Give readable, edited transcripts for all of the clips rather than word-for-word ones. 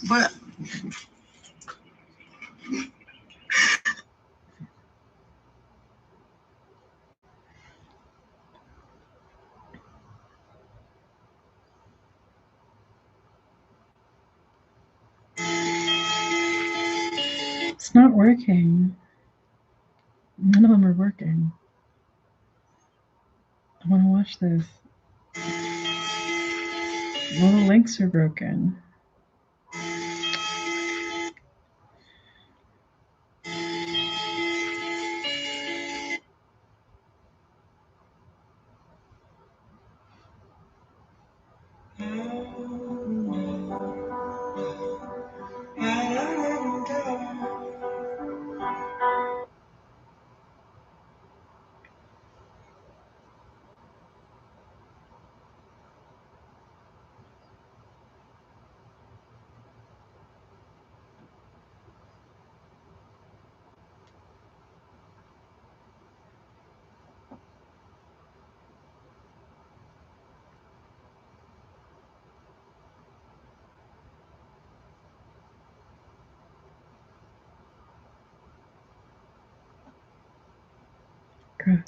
But it's not working. None of them are working. I want to watch this. All the links are broken. Gross.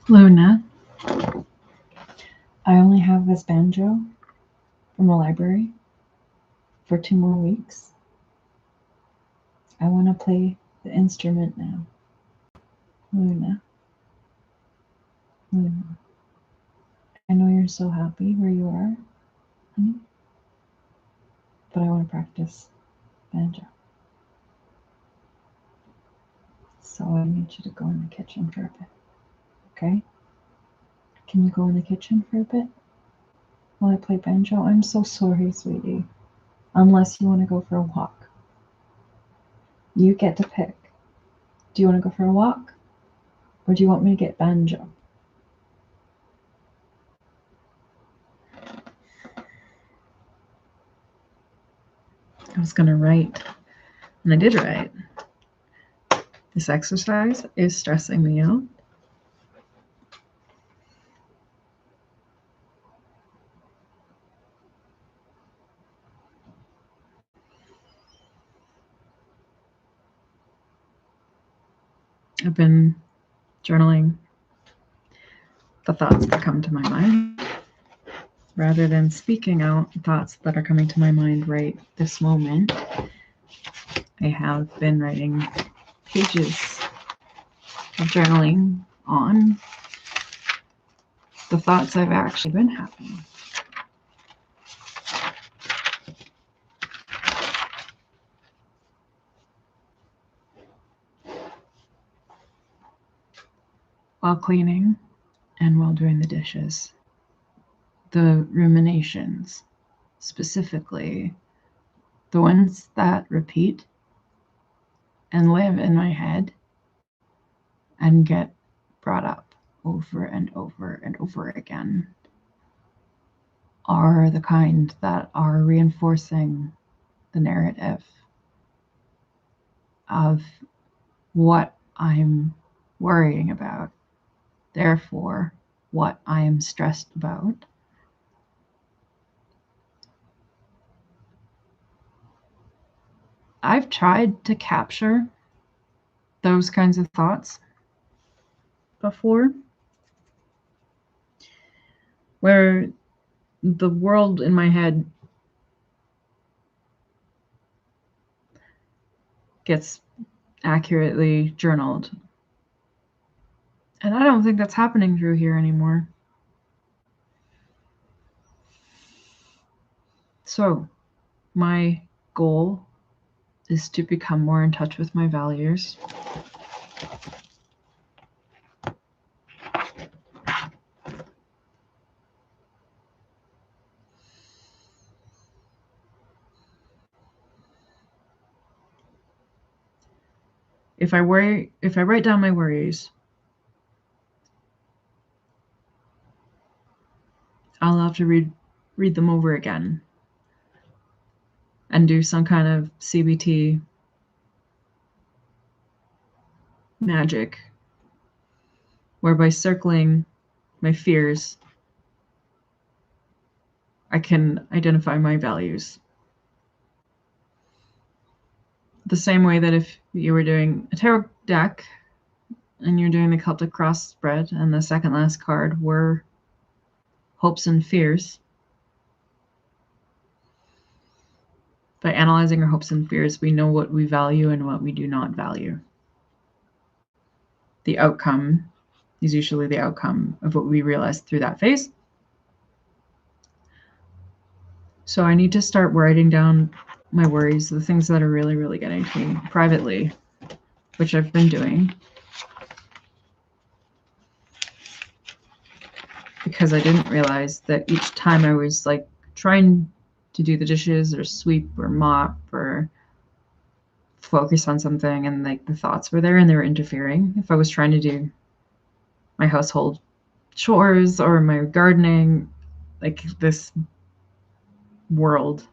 Luna, I only have this banjo from the library for 2 more weeks. I want to play the instrument now. Luna. Luna. I know you're so happy where you are, honey, but I want to practice banjo. So I need you to go in the kitchen for a bit, okay? Can you go in the kitchen for a bit while I play banjo? I'm so sorry, sweetie. Unless you want to go for a walk. You get to pick. Do you want to go for a walk? Or do you want me to get banjo? I was going to write, and I did write. This exercise is stressing me out. I've been journaling the thoughts that come to my mind rather than speaking out thoughts that are coming to my mind right this moment. I have been writing pages of journaling on the thoughts I've actually been having. while cleaning and while doing the dishes. The ruminations, specifically the ones that repeat and live in my head and get brought up over and over and over again, are the kind that are reinforcing the narrative of what I'm worrying about, therefore, what I am stressed about. I've tried to capture those kinds of thoughts before, where the world in my head gets accurately journaled. And I don't think that's happening through here anymore. So, my goal is to become more in touch with my values. If I write down my worries, I'll have to read them over again and do some kind of CBT magic, whereby circling my fears, I can identify my values. The same way that if you were doing a tarot deck and you're doing the Celtic cross spread and the second last card were hopes and fears, by analyzing our hopes and fears, we know what we value and what we do not value. The outcome is usually the outcome of what we realize through that phase. So I need to start writing down my worries, the things that are really, really getting to me privately, which I've been doing. Because I didn't realize that each time I was like trying to do the dishes or sweep or mop or focus on something, and like the thoughts were there and they were interfering. If I was trying to do my household chores or my gardening, like this world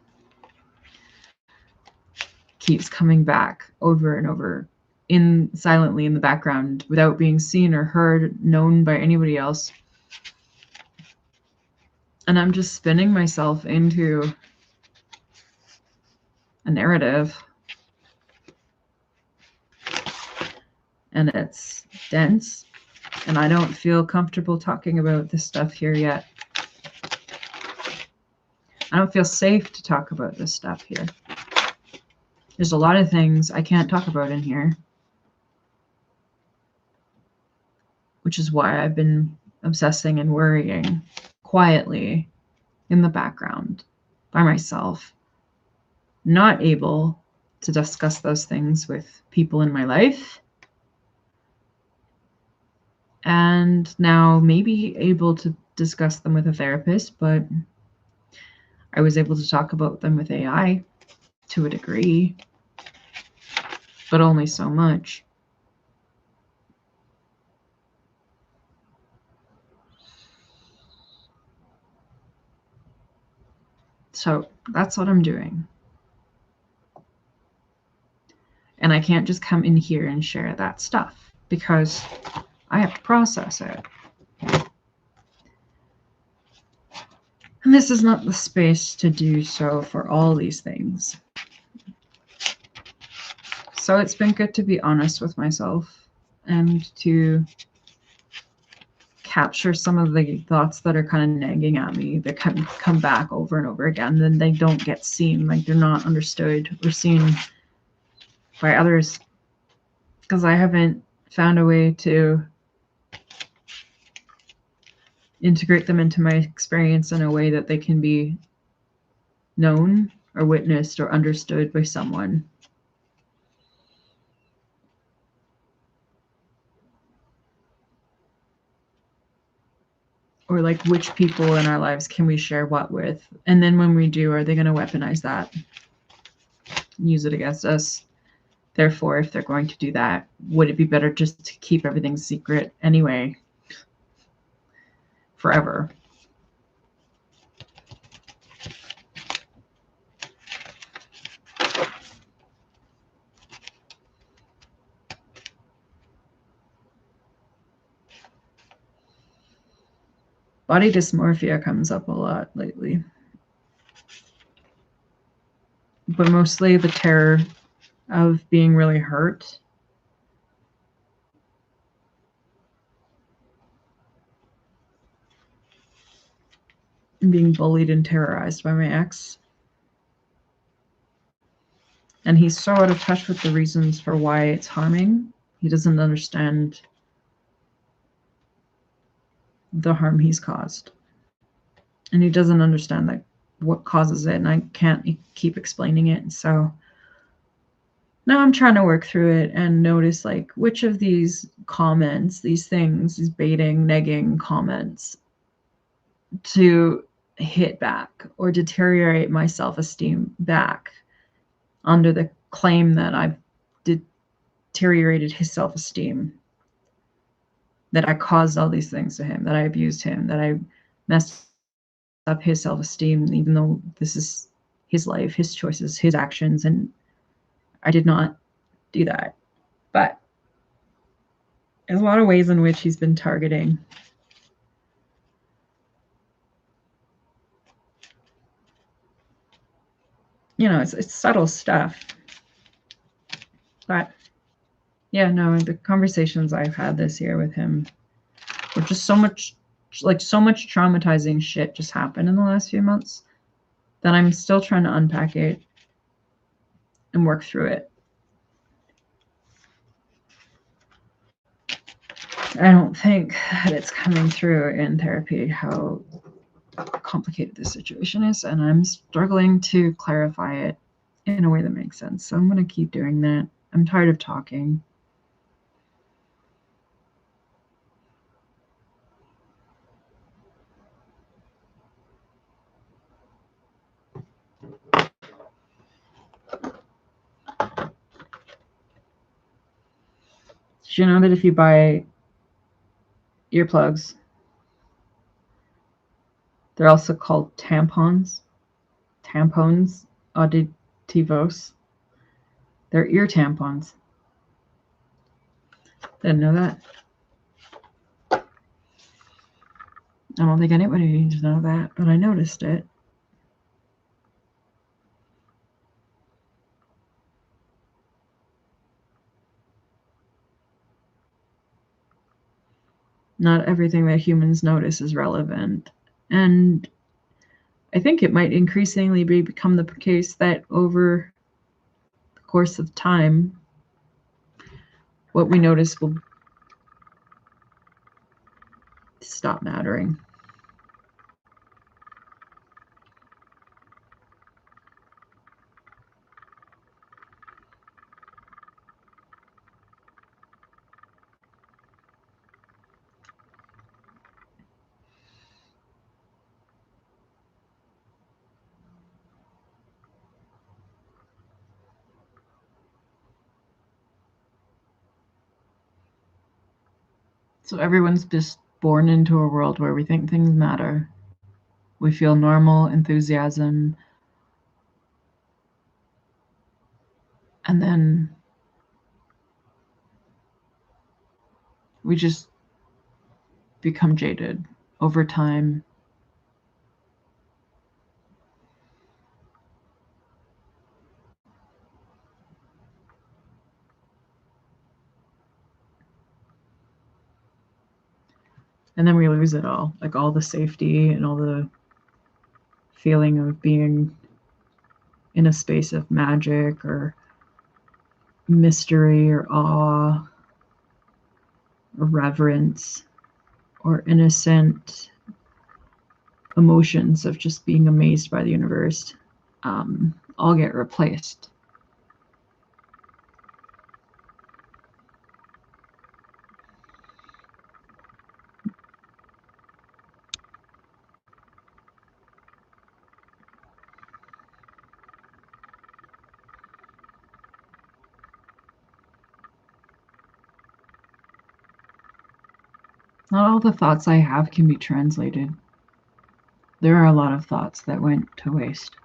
keeps coming back over and over silently in the background without being seen or heard, known by anybody else. And I'm just spinning myself into a narrative. And it's dense, and I don't feel comfortable talking about this stuff here yet. I don't feel safe to talk about this stuff here. There's a lot of things I can't talk about in here, which is why I've been obsessing and worrying quietly in the background by myself, not able to discuss those things with people in my life, and now maybe able to discuss them with a therapist, but I was able to talk about them with AI to a degree, but only so much. So that's what I'm doing. And I can't just come in here and share that stuff because I have to process it. And this is not the space to do so for all these things. So it's been good to be honest with myself and to capture some of the thoughts that are kind of nagging at me, that come back over and over again, then they don't get seen, like they're not understood or seen by others, because I haven't found a way to integrate them into my experience in a way that they can be known or witnessed or understood by someone. or like which people in our lives can we share what with? And then when we do, are they going to weaponize that, use it against us? Therefore, if they're going to do that, would it be better just to keep everything secret anyway, forever? Body dysmorphia comes up a lot lately, but mostly the terror of being really hurt. And being bullied and terrorized by my ex. And he's so out of touch with the reasons for why it's harming. He doesn't understand the harm he's caused. And he doesn't understand like what causes it, and I can't keep explaining it. So now I'm trying to work through it and notice like which of these comments, these things, these baiting, negging comments to hit back or deteriorate my self-esteem back under the claim that I've deteriorated his self-esteem, that I caused all these things to him, that I abused him, that I messed up his self-esteem, even though this is his life, his choices, his actions, and I did not do that. But there's a lot of ways in which he's been targeting. You know, it's subtle stuff. But yeah, no, the conversations I've had this year with him were just so much traumatizing shit just happened in the last few months that I'm still trying to unpack it and work through it. I don't think that it's coming through in therapy how complicated this situation is, and I'm struggling to clarify it in a way that makes sense. So I'm going to keep doing that. I'm tired of talking. Did you know that if you buy earplugs, they're also called tampons auditivos? They're ear tampons. Didn't know that. I don't think anybody needs to know that, but I noticed it. Not everything that humans notice is relevant. And I think it might increasingly become the case that over the course of time, what we notice will stop mattering. So everyone's just born into a world where we think things matter. We feel normal enthusiasm. And then we just become jaded over time. And then we lose it all, like all the safety and all the feeling of being in a space of magic or mystery or awe or reverence or innocent emotions of just being amazed by the universe, all get replaced. Not all the thoughts I have can be translated. There are a lot of thoughts that went to waste.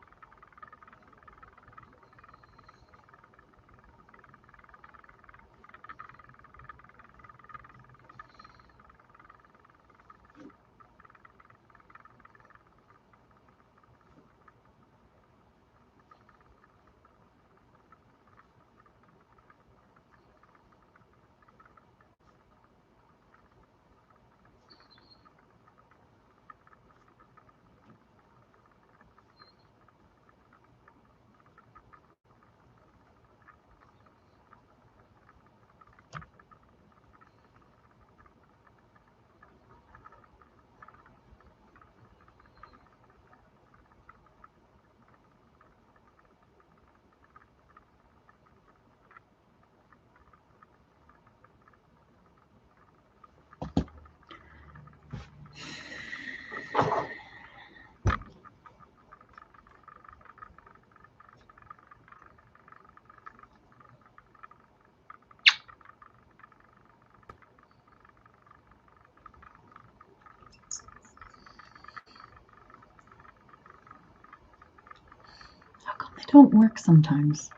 How come they don't work sometimes?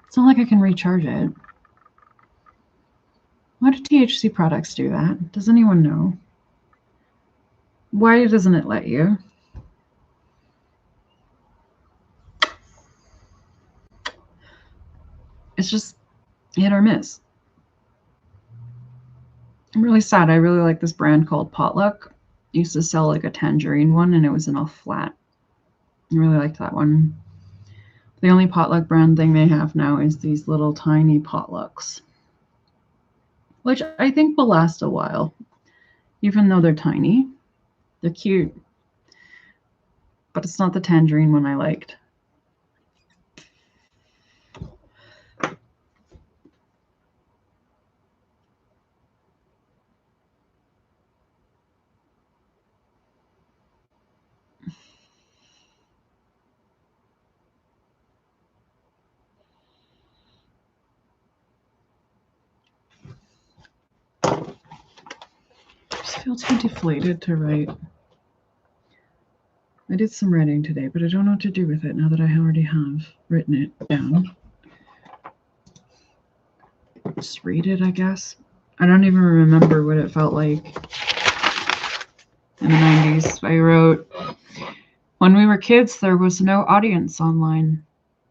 It's not like I can recharge it. Why do THC products do that? Does anyone know? Why doesn't it let you? It's just hit or miss. I'm really sad. I really like this brand called Potluck. It used to sell like a tangerine one and it was in a flat. I really liked that one. The only Potluck brand thing they have now is these little tiny potlucks, which I think will last a while. Even though they're tiny, they're cute. But it's not the tangerine one I liked. I just feel too deflated to write. I did some writing today, but I don't know what to do with it now that I already have written it down. Just read it, I guess. I don't even remember what it felt like in the 90s. I wrote, when we were kids, there was no audience online.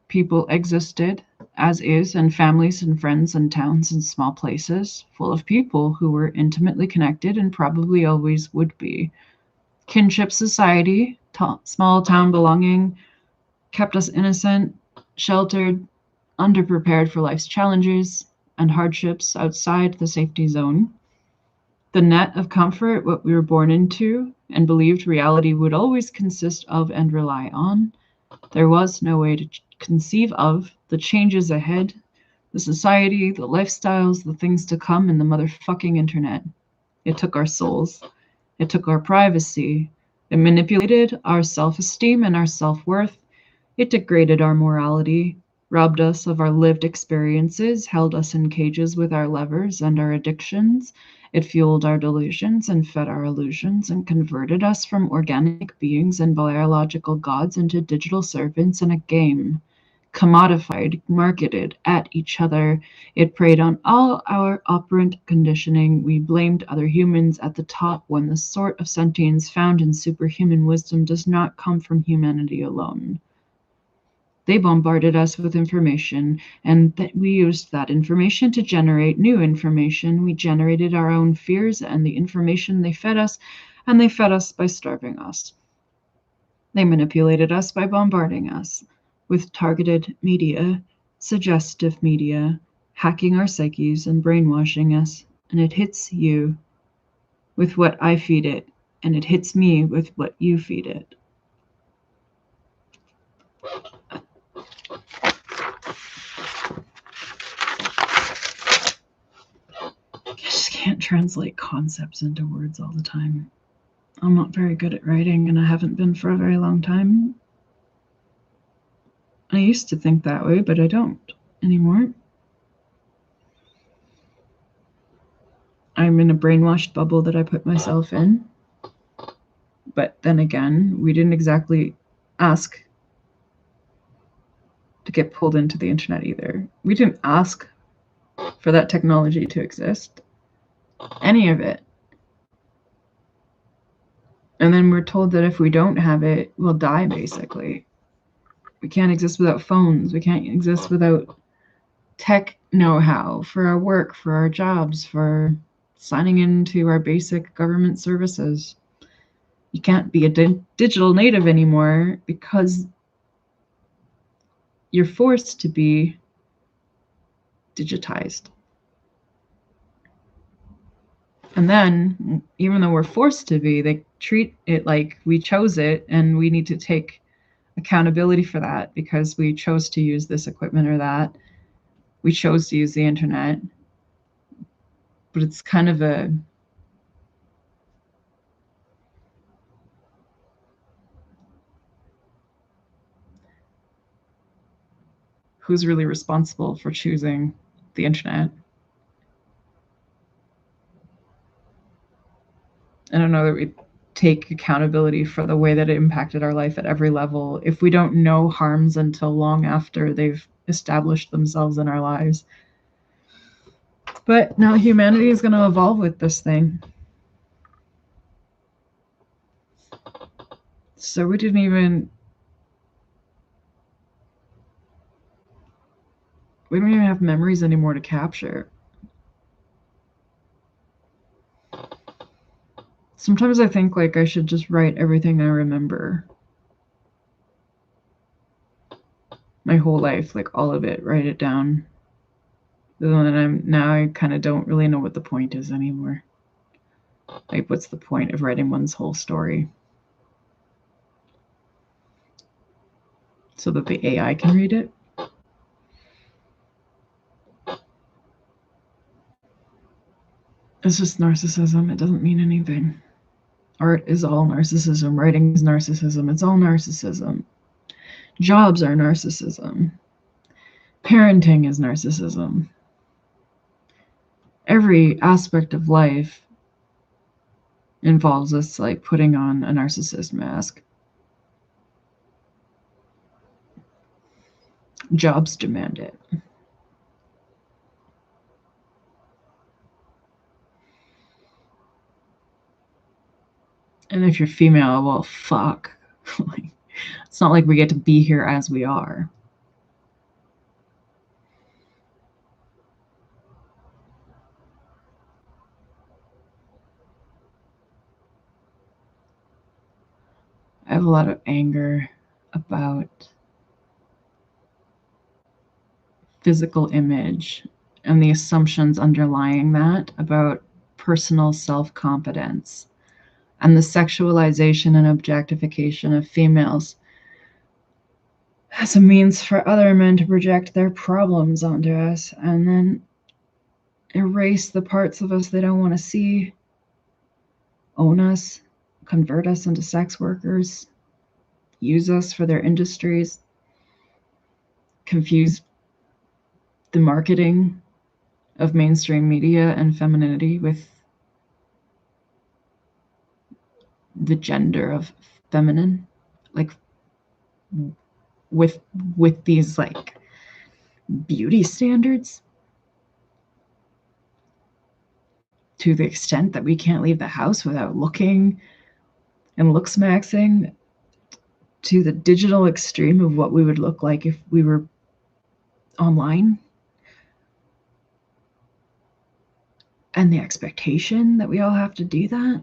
People existed as is, and families and friends and towns and small places full of people who were intimately connected and probably always would be. Kinship society, small town belonging, kept us innocent, sheltered, underprepared for life's challenges and hardships outside the safety zone. The net of comfort, what we were born into and believed reality would always consist of and rely on. There was no way to conceive of the changes ahead, the society, the lifestyles, the things to come in the motherfucking internet. It took our souls. It took our privacy. It manipulated our self-esteem and our self-worth. It degraded our morality, robbed us of our lived experiences, held us in cages with our levers and our addictions. It fueled our delusions and fed our illusions and converted us from organic beings and biological gods into digital servants in a game. Commodified, marketed at each other. It preyed on all our operant conditioning. We blamed other humans at the top when the sort of sentience found in superhuman wisdom does not come from humanity alone. They bombarded us with information, and we used that information to generate new information. We generated our own fears and the information they fed us, and they fed us by starving us. They manipulated us by bombarding us with targeted media, suggestive media, hacking our psyches and brainwashing us, and it hits you with what I feed it, and it hits me with what you feed it. I just can't translate concepts into words all the time. I'm not very good at writing, and I haven't been for a very long time. I used to think that way, but I don't anymore. I'm in a brainwashed bubble that I put myself in. But then again, we didn't exactly ask to get pulled into the internet either. We didn't ask for that technology to exist. Any of it. And then we're told that if we don't have it, we'll die, basically. We can't exist without phones. We can't exist without tech know-how for our work, for our jobs, for signing into our basic government services. You can't be a digital native anymore because you're forced to be digitized. And then, even though we're forced to be, they treat it like we chose it, and we need to take accountability for that because we chose to use this equipment or that. We chose to use the internet. But it's kind of a who's really responsible for choosing the internet? I don't know that we take accountability for the way that it impacted our life at every level if we don't know harms until long after they've established themselves in our lives. But now humanity is going to evolve with this thing. So we don't even have memories anymore to capture. Sometimes I think like I should just write everything I remember. My whole life, like all of it, write it down. And I kind of don't really know what the point is anymore. Like, what's the point of writing one's whole story? So that the AI can read it? It's just narcissism. It doesn't mean anything. Art is all narcissism. Writing is narcissism. It's all narcissism. Jobs are narcissism. Parenting is narcissism. Every aspect of life involves us like putting on a narcissist mask. Jobs demand it. And if you're female, well, fuck. It's not like we get to be here as we are. I have a lot of anger about physical image and the assumptions underlying that about personal self-confidence and the sexualization and objectification of females as a means for other men to project their problems onto us and then erase the parts of us they don't want to see, own us, convert us into sex workers, use us for their industries, confuse the marketing of mainstream media and femininity with the gender of feminine, like with these like beauty standards to the extent that we can't leave the house without looking and looks maxing, to the digital extreme of what we would look like if we were online, and the expectation that we all have to do that.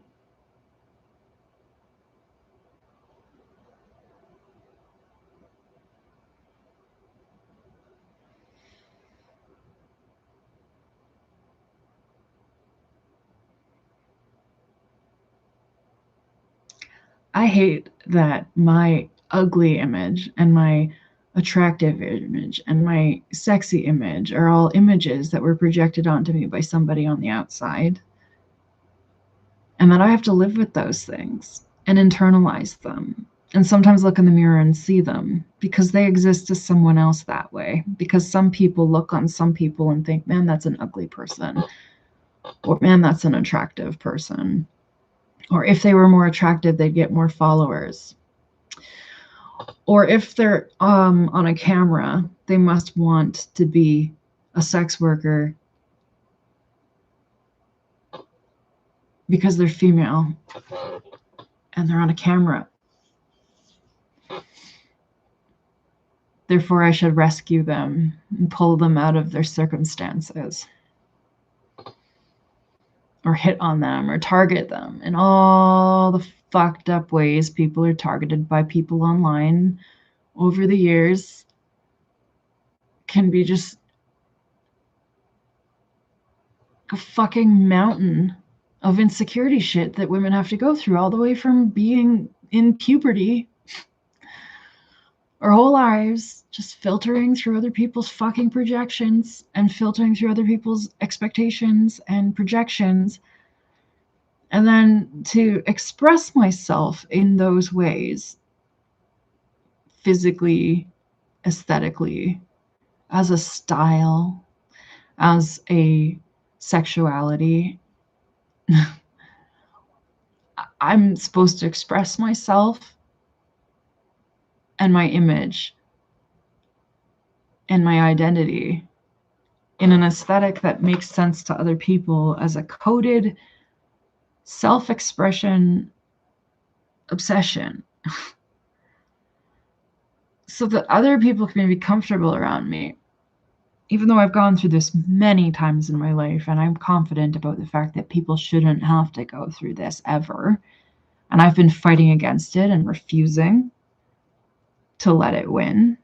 I hate that my ugly image and my attractive image and my sexy image are all images that were projected onto me by somebody on the outside. And that I have to live with those things and internalize them. And sometimes look in the mirror and see them because they exist to someone else that way. Because some people look on some people and think, man, that's an ugly person. Or, man, that's an attractive person. Or if they were more attractive, they'd get more followers. Or if they're on a camera, they must want to be a sex worker because they're female and they're on a camera. Therefore, I should rescue them and pull them out of their circumstances. Or hit on them or target them in all the fucked up ways people are targeted by people online over the years. Can be just a fucking mountain of insecurity shit that women have to go through, all the way from being in puberty our whole lives, just filtering through other people's fucking projections and filtering through other people's expectations and projections. And then to express myself in those ways, physically, aesthetically, as a style, as a sexuality. I'm supposed to express myself and my image and my identity in an aesthetic that makes sense to other people as a coded self-expression obsession. So that other people can be comfortable around me. Even though I've gone through this many times in my life, and I'm confident about the fact that people shouldn't have to go through this ever. And I've been fighting against it and refusing to let it win.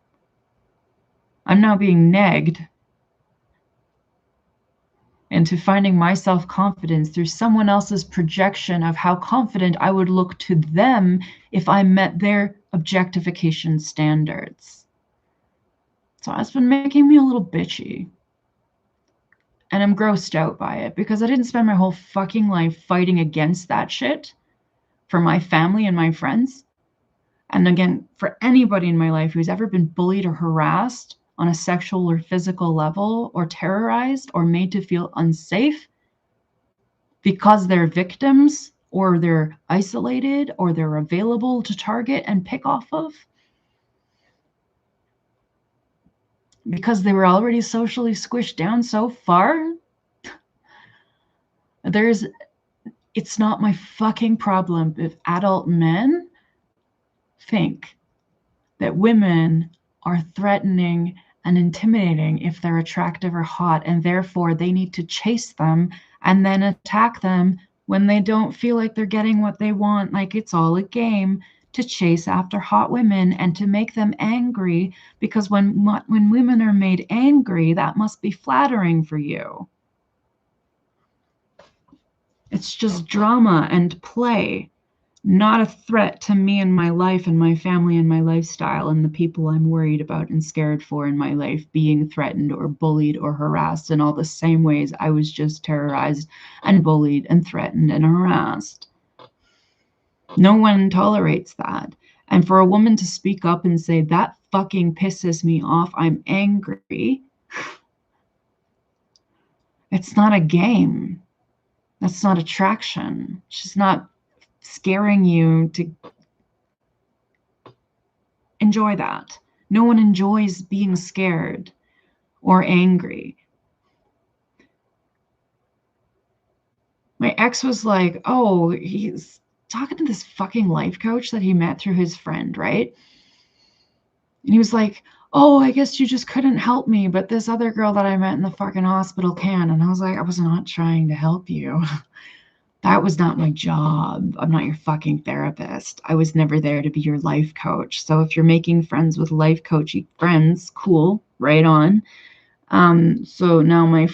I'm now being negged into finding my self-confidence through someone else's projection of how confident I would look to them if I met their objectification standards. So that's been making me a little bitchy. And I'm grossed out by it because I didn't spend my whole fucking life fighting against that shit for my family and my friends. And again, for anybody in my life who's ever been bullied or harassed on a sexual or physical level, or terrorized or made to feel unsafe because they're victims or they're isolated or they're available to target and pick off of, because they were already socially squished down so far, it's not my fucking problem if adult men think that women are threatening and intimidating if they're attractive or hot, and therefore they need to chase them and then attack them when they don't feel like they're getting what they want, like it's all a game to chase after hot women and to make them angry, because when women are made angry, that must be flattering for you. It's just drama and play, not a threat to me and my life and my family and my lifestyle and the people I'm worried about and scared for in my life being threatened or bullied or harassed in all the same ways I was just terrorized and bullied and threatened and harassed. No one tolerates that. And for a woman to speak up and say, that fucking pisses me off, I'm angry, it's not a game. That's not attraction. She's not scaring you to enjoy that. No one enjoys being scared or angry. My ex was like, oh, he's talking to this fucking life coach that he met through his friend, right? And he was like, oh, I guess you just couldn't help me, but this other girl that I met in the fucking hospital can. And I was like, I was not trying to help you. That was not my job. I'm not your fucking therapist. I was never there to be your life coach. So if you're making friends with life coachy friends, cool, right on. So now my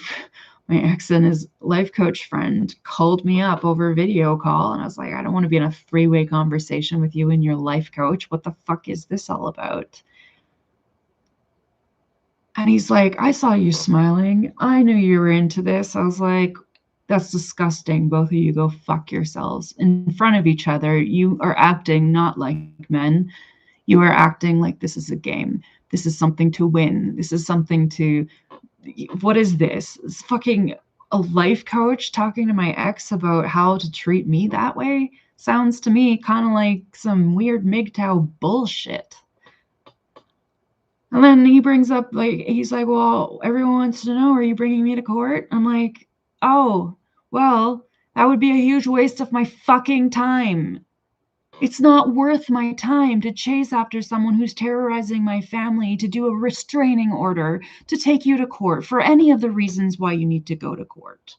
ex and his life coach friend called me up over a video call, and I was like, I don't want to be in a three-way conversation with you and your life coach. What the fuck is this all about? And he's like, I saw you smiling. I knew you were into this. I was like, that's disgusting. Both of you go fuck yourselves. In front of each other, you are acting not like men. You are acting like this is a game. This is something to win. This is something to, what is this? It's fucking a life coach talking to my ex about how to treat me that way sounds to me kind of like some weird MGTOW bullshit. And then he brings up, like, he's like, well, everyone wants to know, are you bringing me to court? I'm like, oh, well, that would be a huge waste of my fucking time. It's not worth my time to chase after someone who's terrorizing my family, to do a restraining order, to take you to court for any of the reasons why you need to go to court.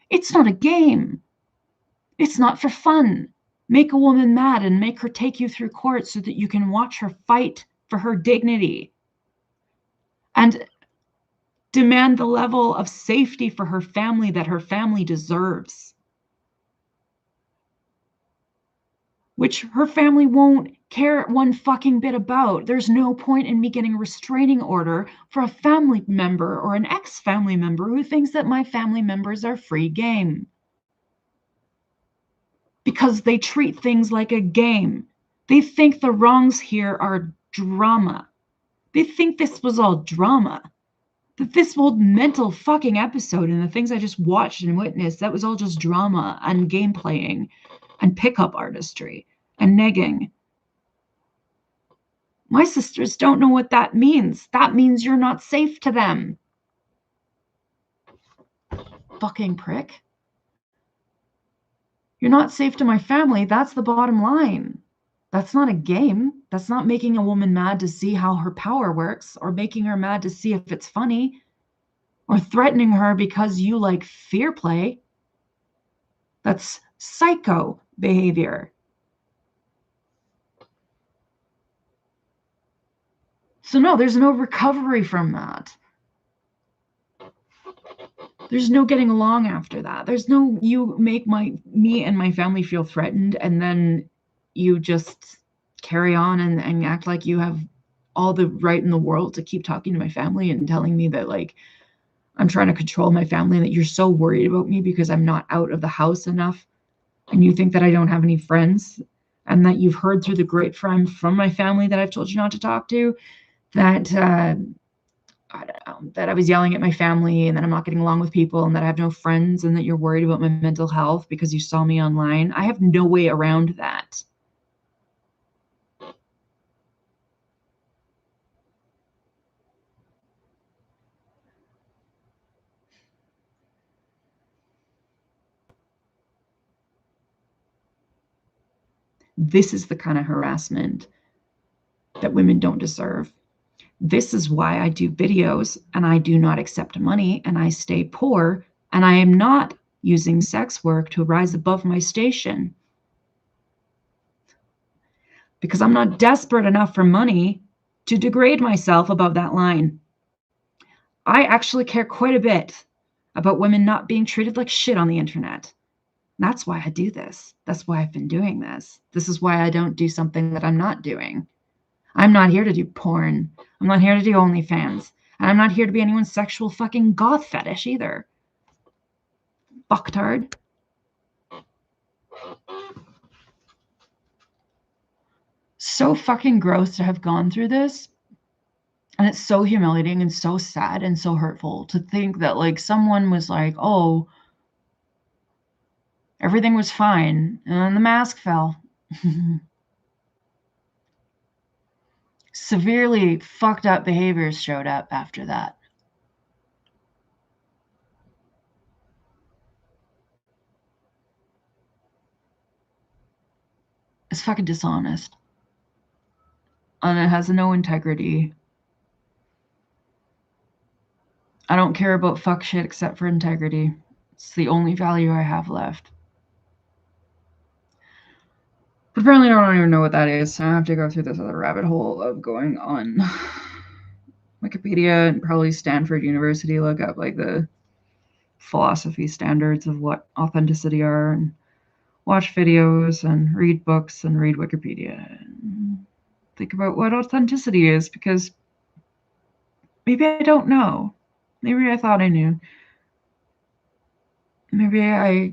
It's not a game. It's not for fun. Make a woman mad and make her take you through court so that you can watch her fight for her dignity and demand the level of safety for her family that her family deserves, which her family won't care one fucking bit about. There's no point in me getting a restraining order for a family member or an ex-family member who thinks that my family members are free game, because they treat things like a game. They think the wrongs here are drama. They think this was all drama. That this whole mental fucking episode and the things I just watched and witnessed, that was all just drama and game playing and pickup artistry and negging. My sisters don't know what that means. That means you're not safe to them. Fucking prick. You're not safe to my family. That's the bottom line. That's not a game. That's not making a woman mad to see how her power works, or making her mad to see if it's funny, or threatening her because you like fear play. That's psycho behavior. So no, there's no recovery from that. There's no getting along after that. There's no, you make me and my family feel threatened, and then you just carry on and act like you have all the right in the world to keep talking to my family and telling me that, like, I'm trying to control my family and that you're so worried about me because I'm not out of the house enough, and you think that I don't have any friends, and that you've heard through the grapevine from my family that I've told you not to talk to, that I don't know, that I was yelling at my family and that I'm not getting along with people and that I have no friends and that you're worried about my mental health because you saw me online. I have no way around that. This is the kind of harassment that women don't deserve. This is why I do videos and I do not accept money and I stay poor, and I am not using sex work to rise above my station, because I'm not desperate enough for money to degrade myself above that line. I actually care quite a bit about women not being treated like shit on the internet. That's why I do this. That's why I've been doing this. This is why I don't do something that I'm not doing. I'm not here to do porn. I'm not here to do OnlyFans. And I'm not here to be anyone's sexual fucking goth fetish either. Fucktard. So fucking gross to have gone through this. And it's so humiliating and so sad and so hurtful to think that, like, someone was like, oh, everything was fine, and then the mask fell. Severely fucked up behaviors showed up after that. It's fucking dishonest. And it has no integrity. I don't care about fuck shit except for integrity. It's the only value I have left. But apparently I don't even know what that is, so I have to go through this other rabbit hole of going on Wikipedia and probably Stanford University, look up like the philosophy standards of what authenticity are, and watch videos and read books and read Wikipedia and think about what authenticity is, because maybe I don't know. Maybe I thought I knew. Maybe I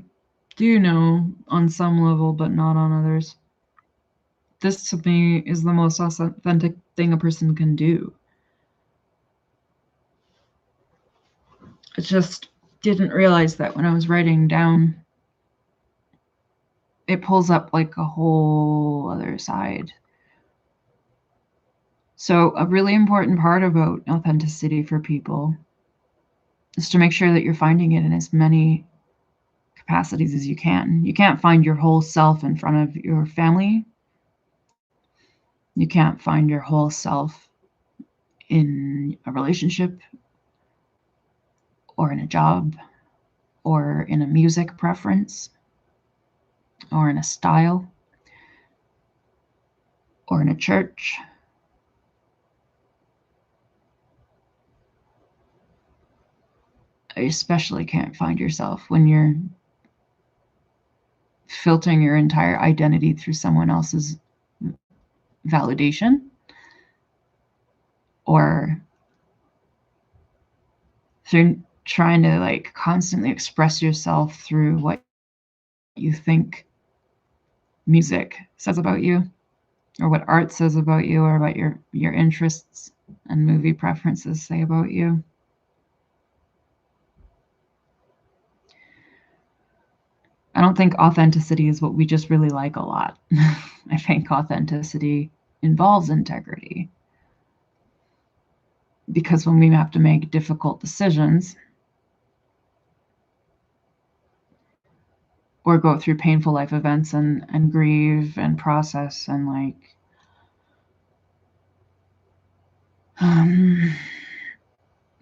do know on some level, but not on others. This to me is the most authentic thing a person can do. It's just didn't realize that when I was writing down, it pulls up like a whole other side. So a really important part about authenticity for people is to make sure that you're finding it in as many capacities as you can. You can't find your whole self in front of your family. You can't find your whole self in a relationship or in a job or in a music preference or in a style or in a church. You especially can't find yourself when you're filtering your entire identity through someone else's validation or through trying to like constantly express yourself through what you think music says about you or what art says about you or what your interests and movie preferences say about you. I don't think authenticity is what we just really like a lot. I think authenticity involves integrity. Because when we have to make difficult decisions or go through painful life events and grieve and process and like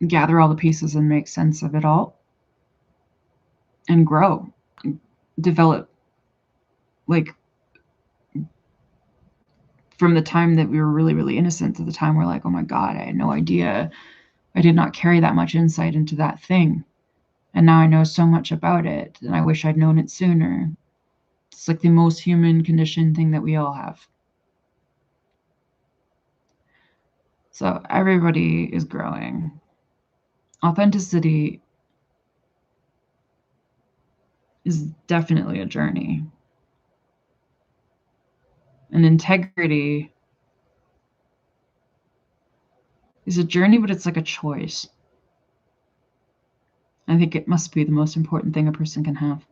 gather all the pieces and make sense of it all and grow, develop, like from the time that we were really, really innocent to the time we're like, oh my God, I had no idea. I did not carry that much insight into that thing. And now I know so much about it and I wish I'd known it sooner. It's like the most human condition thing that we all have. So everybody is growing. Authenticity is definitely a journey. And integrity is a journey, but it's like a choice. I think it must be the most important thing a person can have.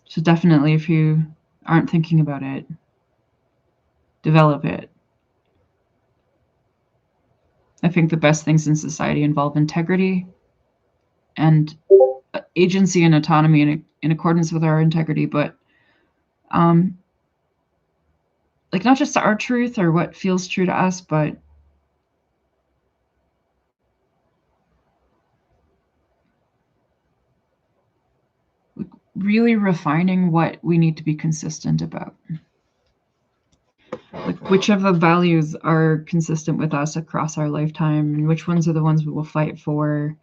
So definitely, if you aren't thinking about it, develop it. I think the best things in society involve integrity and agency and autonomy in accordance with our integrity, but like not just our truth or what feels true to us, but really refining what we need to be consistent about. Like which of the values are consistent with us across our lifetime and which ones are the ones we will fight for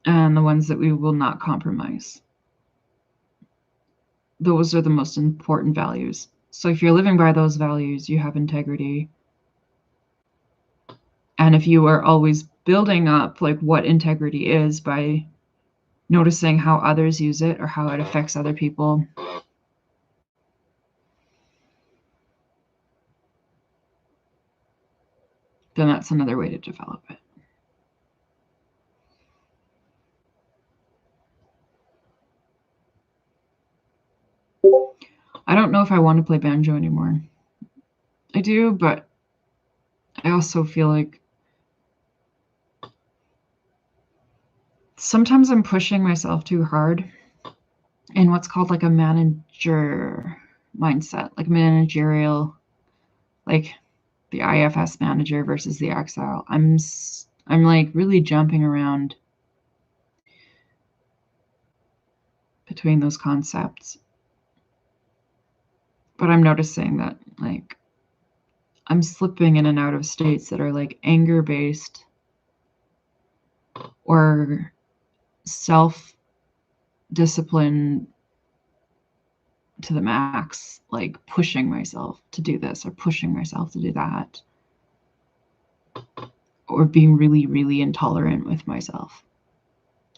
and the ones that we will not compromise. Those are the most important values. So if you're living by those values, you have integrity. And if you are always building up like what integrity is by noticing how others use it or how it affects other people, then that's another way to develop it. I don't know if I want to play banjo anymore. I do, but I also feel like sometimes I'm pushing myself too hard in what's called like a manager mindset, like managerial, like the IFS manager versus the Excel. I'm like really jumping around between those concepts. But I'm noticing that like I'm slipping in and out of states that are like anger based or self discipline to the max, like pushing myself to do this or pushing myself to do that, or being really, really intolerant with myself,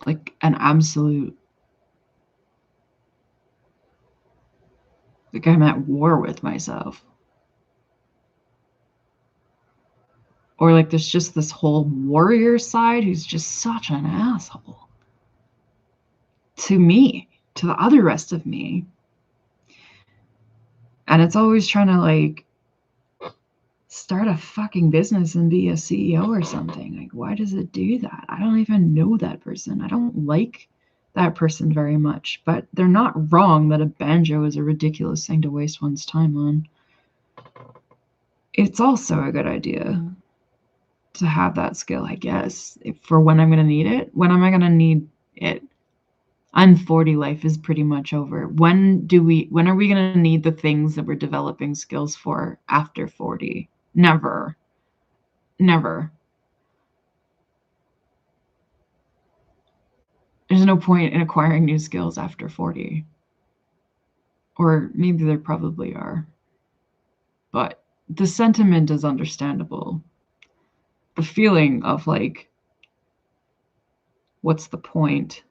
like an absolute, like I'm at war with myself. Or like there's just this whole warrior side who's just such an asshole to me, to the other rest of me. And it's always trying to like start a fucking business and be a CEO or something. Like, why does it do that? I don't even know that person. I don't like that person very much, but they're not wrong that a banjo is a ridiculous thing to waste one's time on. It's also a good idea to have that skill, I guess, for when I'm going to need it. When am I going to need it? I'm 40, life is pretty much over. When are we going to need the things that we're developing skills for after 40? Never. Never. There's no point in acquiring new skills after 40. Or maybe there probably are. But the sentiment is understandable. The feeling of like, what's the point,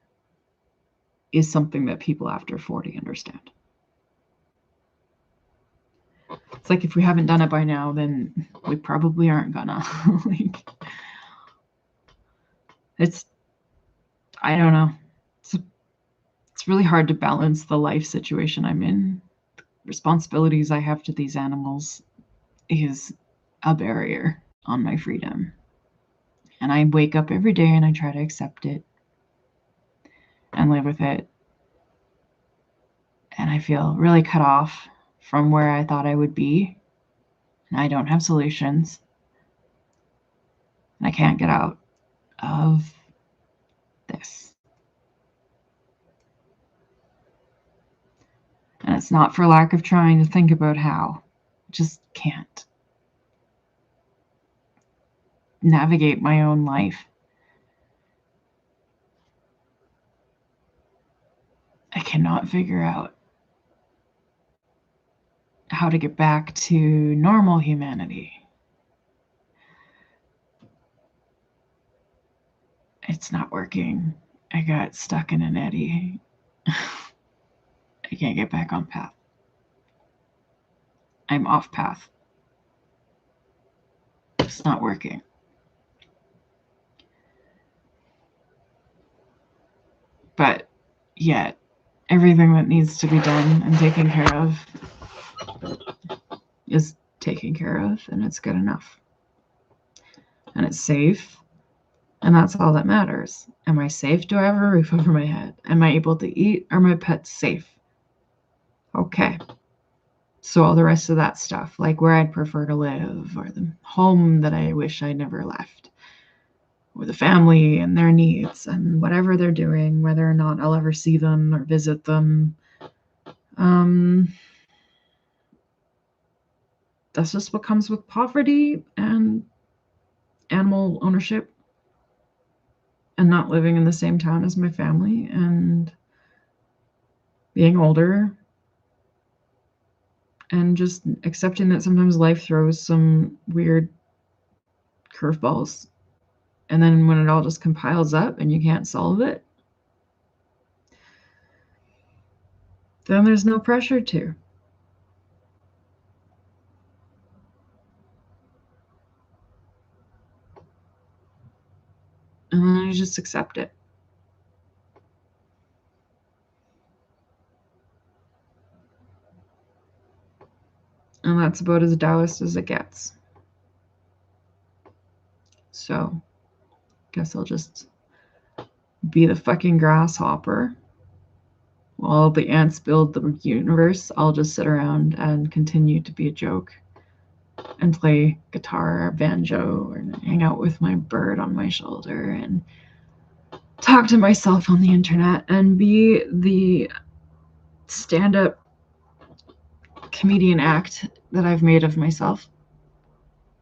is something that people after 40 understand. It's like if we haven't done it by now, then we probably aren't gonna. Like, I don't know. It's really hard to balance the life situation I'm in. The responsibilities I have to these animals is a barrier on my freedom. And I wake up every day and I try to accept it and live with it. And I feel really cut off from where I thought I would be. And I don't have solutions. And I can't get out of this. And it's not for lack of trying to think about how. I just can't navigate my own life. I cannot figure out how to get back to normal humanity. It's not working. I got stuck in an eddy. I can't get back on path. I'm off path. It's not working. But yet, everything that needs to be done and taken care of is taken care of, and it's good enough. And it's safe, and that's all that matters. Am I safe? Do I have a roof over my head? Am I able to eat? Are my pets safe? Okay. So all the rest of that stuff, like where I'd prefer to live, or the home that I wish I never left, or the family and their needs, and whatever they're doing, whether or not I'll ever see them or visit them. That's just what comes with poverty and animal ownership and not living in the same town as my family and being older and just accepting that sometimes life throws some weird curveballs. And then when it all just compiles up and you can't solve it, then there's no pressure to. And then you just accept it. And that's about as Taoist as it gets. So, guess I'll just be the fucking grasshopper. While the ants build the universe, I'll just sit around and continue to be a joke and play guitar or banjo or hang out with my bird on my shoulder and talk to myself on the internet and be the stand-up comedian act that I've made of myself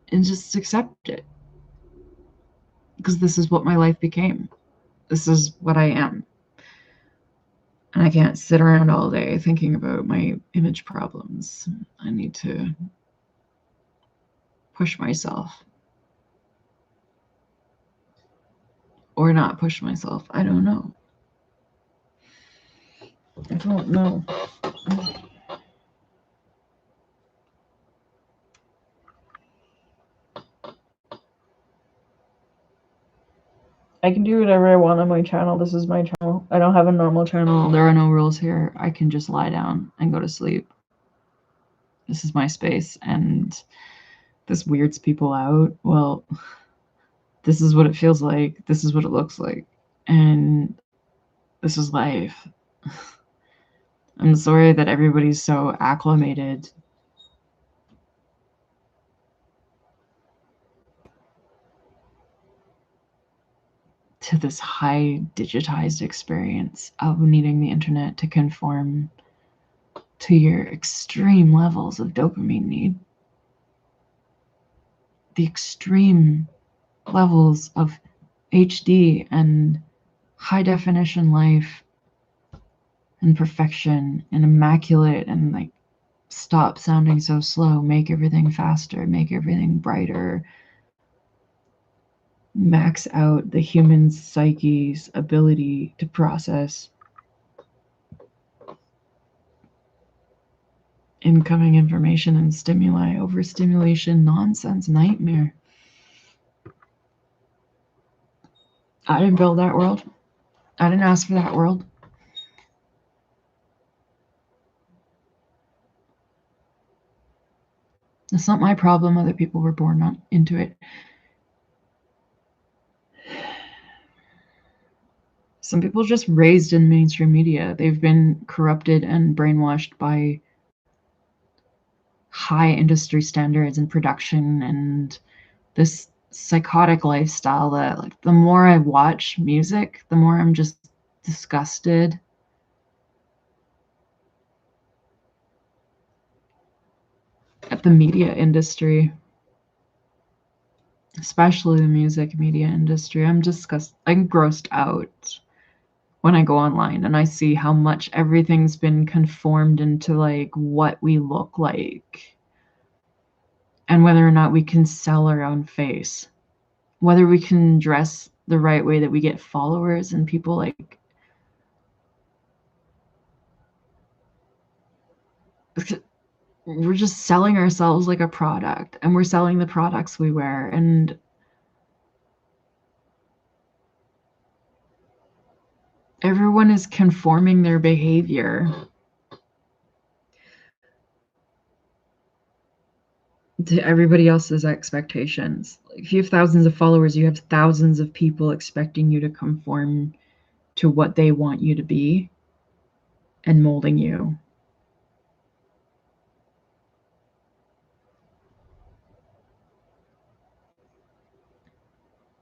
and just accept it. Because this is what my life became. This is what I am. And I can't sit around all day thinking about my image problems. I need to push myself. Or not push myself. I don't know. I don't know. I can do whatever I want on my channel. This is my channel. I don't have a normal channel. There are no rules here. I can just lie down and go to sleep. This is my space, and this weirds people out. Well, this is what it feels like. This is what it looks like. And this is life. I'm sorry that everybody's so acclimated to this high digitized experience of needing the internet to conform to your extreme levels of dopamine need. The extreme levels of HD and high definition life and perfection and immaculate and like stop sounding so slow, make everything faster, make everything brighter, max out the human psyche's ability to process incoming information and stimuli, overstimulation, nonsense, nightmare. I didn't build that world. I didn't ask for that world. It's not my problem. Other people were born into it. Some people just raised in mainstream media. They've been corrupted and brainwashed by high industry standards and production and this psychotic lifestyle that, like, the more I watch music, the more I'm just disgusted at the media industry, especially the music media industry. I'm grossed out when I go online and I see how much everything's been conformed into like what we look like and whether or not we can sell our own face, whether we can dress the right way that we get followers and people like. We're just selling ourselves like a product, and we're selling the products we wear, and everyone is conforming their behavior to everybody else's expectations. Like, if you have thousands of followers, you have thousands of people expecting you to conform to what they want you to be and molding you.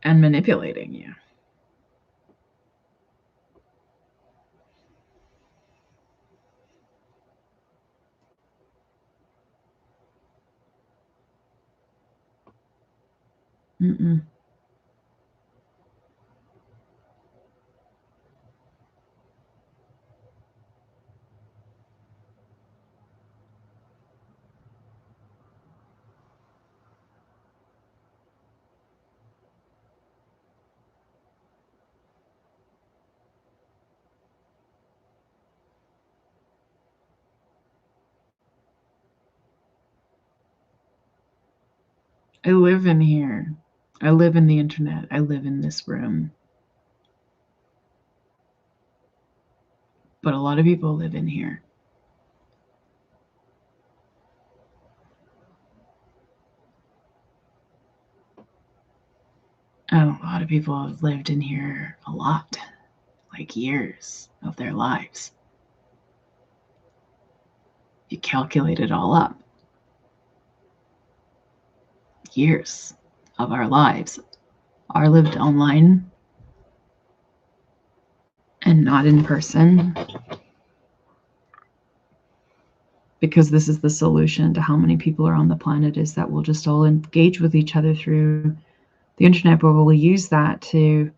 And manipulating you. Mm-mm. I live in here. I live in the internet. I live in this room. But a lot of people live in here. And a lot of people have lived in here a lot, like years of their lives. You calculate it all up. Years of our lives are lived online and not in person, because this is the solution to how many people are on the planet, is that we'll just all engage with each other through the internet, but we'll use that to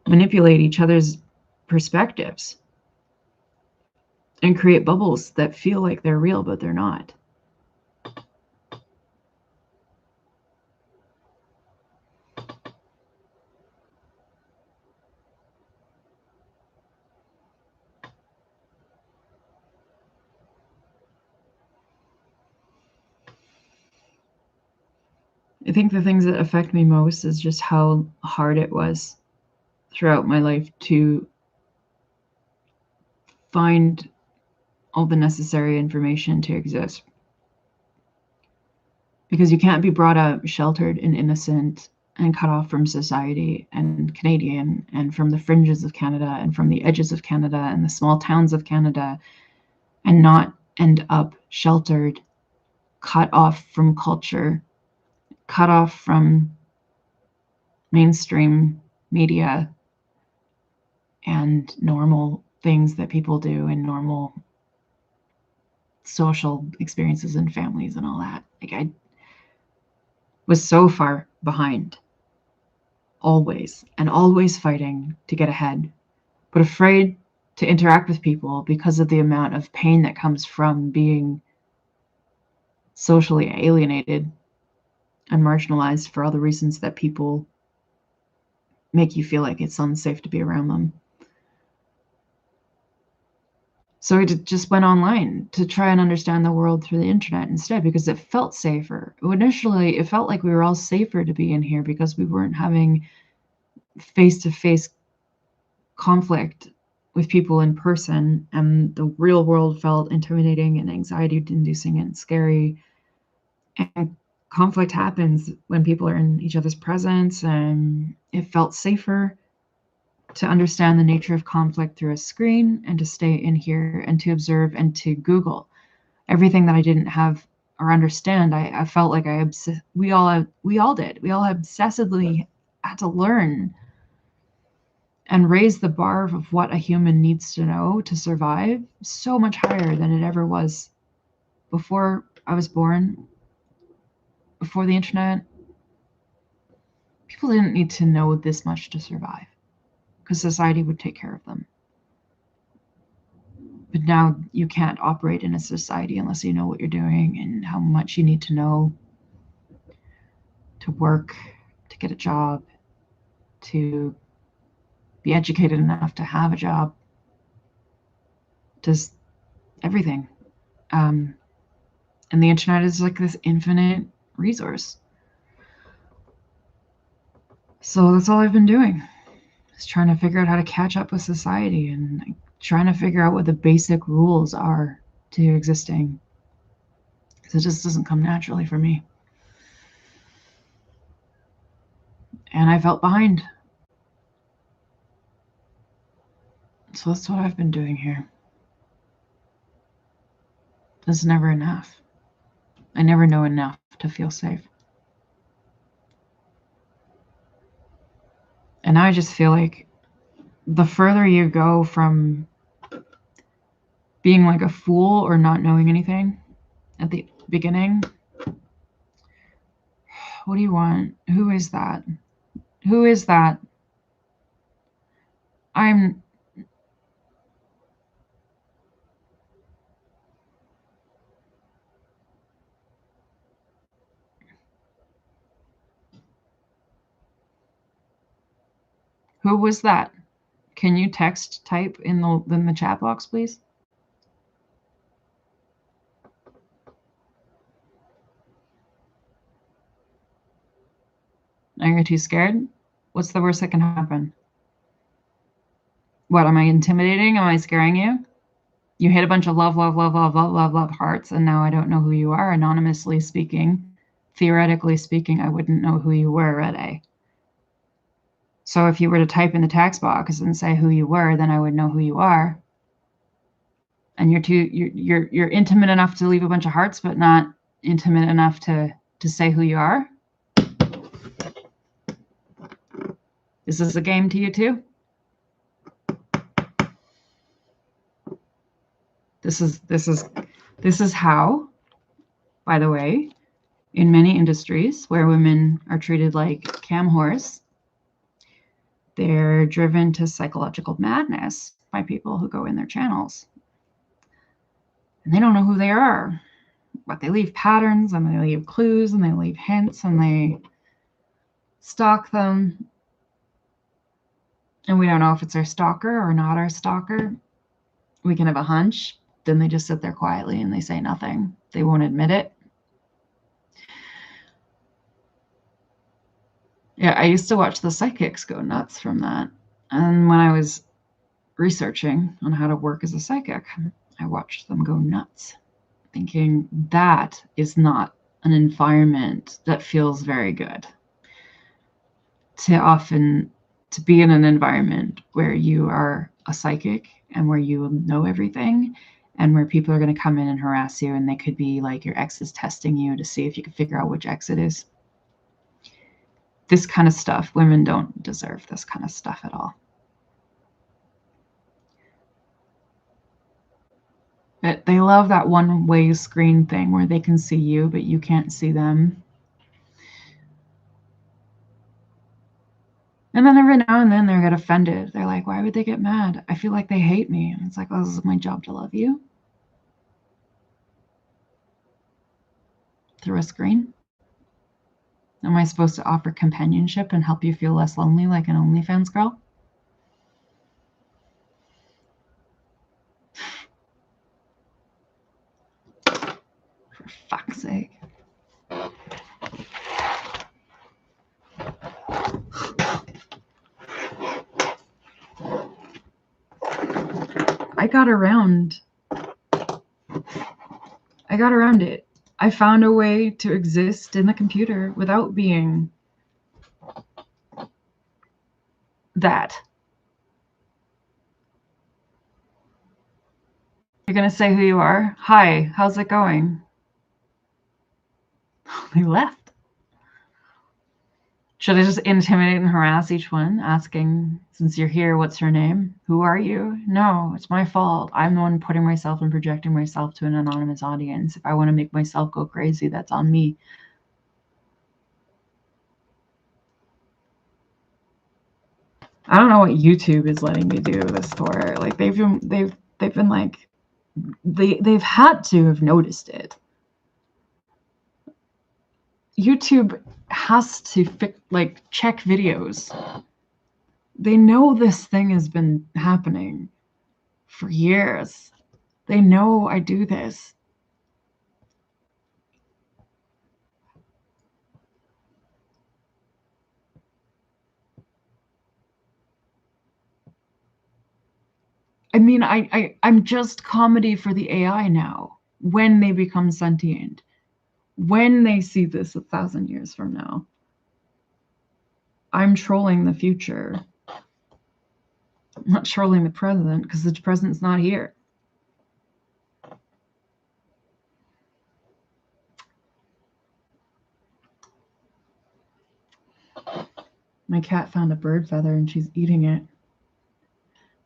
manipulate each other's perspectives and create bubbles that feel like they're real, but they're not. I think the things that affect me most is just how hard it was throughout my life to find all the necessary information to exist. Because you can't be brought up sheltered and innocent and cut off from society and Canadian and from the fringes of Canada and from the edges of Canada and the small towns of Canada and not end up sheltered, cut off from culture, cut off from mainstream media and normal things that people do and normal social experiences and families and all that. Like, I was so far behind, always, and always fighting to get ahead, but afraid to interact with people because of the amount of pain that comes from being socially alienated and marginalized for all the reasons that people make you feel like it's unsafe to be around them. So I just went online to try and understand the world through the internet instead, because it felt safer. Initially, it felt like we were all safer to be in here because we weren't having face-to-face conflict with people in person, and the real world felt intimidating and anxiety-inducing and scary. And conflict happens when people are in each other's presence, and it felt safer to understand the nature of conflict through a screen and to stay in here and to observe and to Google everything that I didn't have or understand. I felt like we all did. We all obsessively had to learn and raise the bar of what a human needs to know to survive so much higher than it ever was before I was born, before the internet. People didn't need to know this much to survive because society would take care of them. But now you can't operate in a society unless you know what you're doing and how much you need to know to work, to get a job, to be educated enough to have a job, just everything. And the internet is like this infinite resource. So that's all I've been doing, is trying to figure out how to catch up with society and trying to figure out what the basic rules are to existing. Because it just doesn't come naturally for me. And I felt behind. So that's what I've been doing here. It's never enough. I never know enough to feel safe. And now I just feel like the further you go from being like a fool or not knowing anything at the beginning, what do you want? Who is that? Who is that? Who was that? Can you type in the chat box, please? Are you too scared? What's the worst that can happen? What, am I intimidating? Am I scaring you? You hit a bunch of love hearts, and now I don't know who you are. Anonymously speaking, theoretically speaking, I wouldn't know who you were at A. So if you were to type in the text box and say who you were, then I would know who you are. And you're intimate enough to leave a bunch of hearts, but not intimate enough to say who you are. Is this a game to you too? This is how, by the way, in many industries where women are treated like cam horse, they're driven to psychological madness by people who go in their channels. And they don't know who they are, but they leave patterns and they leave clues and they leave hints and they stalk them. And we don't know if it's our stalker or not our stalker. We can have a hunch. Then they just sit there quietly and they say nothing. They won't admit it. Yeah, I used to watch the psychics go nuts from that. And when I was researching on how to work as a psychic, I watched them go nuts, thinking that is not an environment that feels very good. To be in an environment where you are a psychic and where you know everything and where people are going to come in and harass you, and they could be like your ex is testing you to see if you can figure out which ex it is. This kind of stuff, women don't deserve this kind of stuff at all. But they love that one-way screen thing where they can see you, but you can't see them. And then every now and then they get offended. They're like, why would they get mad? I feel like they hate me. And it's like, well, this is my job to love you. Through a screen? Am I supposed to offer companionship and help you feel less lonely like an OnlyFans girl? For fuck's sake. I got around it. I found a way to exist in the computer without being that. You're going to say who you are? Hi, how's it going? They left. Should I just intimidate and harass each one, asking, since you're here, what's your name? Who are you? No, it's my fault. I'm the one putting myself and projecting myself to an anonymous audience. If I want to make myself go crazy, that's on me. I don't know what YouTube is letting me do this for. Like they've been like they've had to have noticed it. YouTube has to check videos. They know this thing has been happening for years. They know I do this. I mean, I'm just comedy for the AI now. When they become sentient, when they see this 1,000 years from now, I'm trolling the future. I'm not trolling the present because the present's not here. My cat found a bird feather and she's eating it.